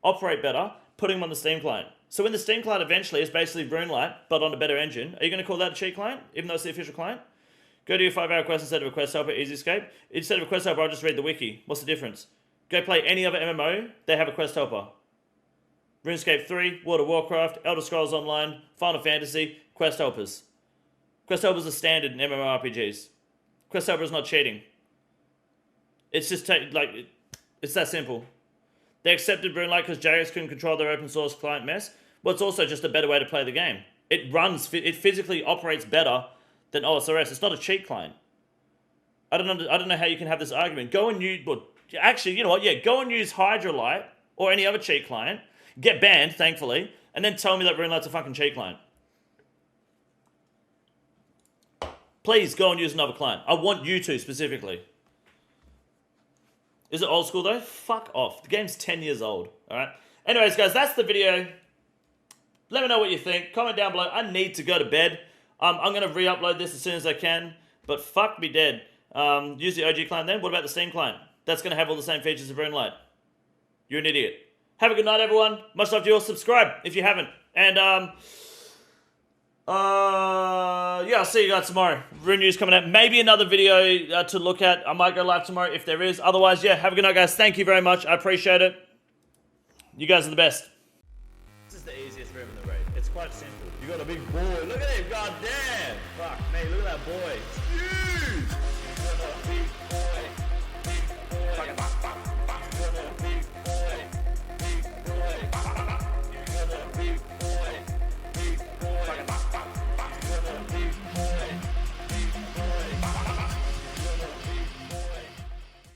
operate better, putting them on the Steam client. So when the Steam client eventually is basically RuneLite, but on a better engine, are you going to call that a cheat client, even though it's the official client? Go to your 5-hour quest instead of a quest helper, easy escape. Instead of a quest helper, I'll just read the wiki. What's the difference? Go play any other MMO, they have a quest helper. RuneScape 3, World of Warcraft, Elder Scrolls Online, Final Fantasy, quest helpers. Quest helpers are standard in MMORPGs. Quest helper is not cheating. It's just it's that simple. They accepted RuneLite because Jagex couldn't control their open source client mess. Well, it's also just a better way to play the game. It physically operates better than OSRS. It's not a cheat client. I don't know how you can have this argument. Go and use, well, actually, you know what? Yeah, go and use Hydrolite or any other cheat client. Get banned, thankfully, and then tell me that RuneLite's a fucking cheat client. Please go and use another client. I want you to specifically. Is it old school though? Fuck off. The game's 10 years old. Alright? Anyways, guys, that's the video. Let me know what you think. Comment down below. I need to go to bed. I'm going to re-upload this as soon as I can. But fuck me dead. Use the OG client then. What about the Steam client? That's going to have all the same features of RuneLite. You're an idiot. Have a good night, everyone. Much love to you all. Subscribe if you haven't. And, yeah, I'll see you guys tomorrow. Rune news coming out. Maybe another video to look at. I might go live tomorrow if there is. Otherwise, yeah, have a good night, guys. Thank you very much. I appreciate it. You guys are the best. This is the easiest room in the raid. It's quite simple. You got a big boy. Look at him. God damn. Fuck me. Look at that boy. It's huge. You got a big boy.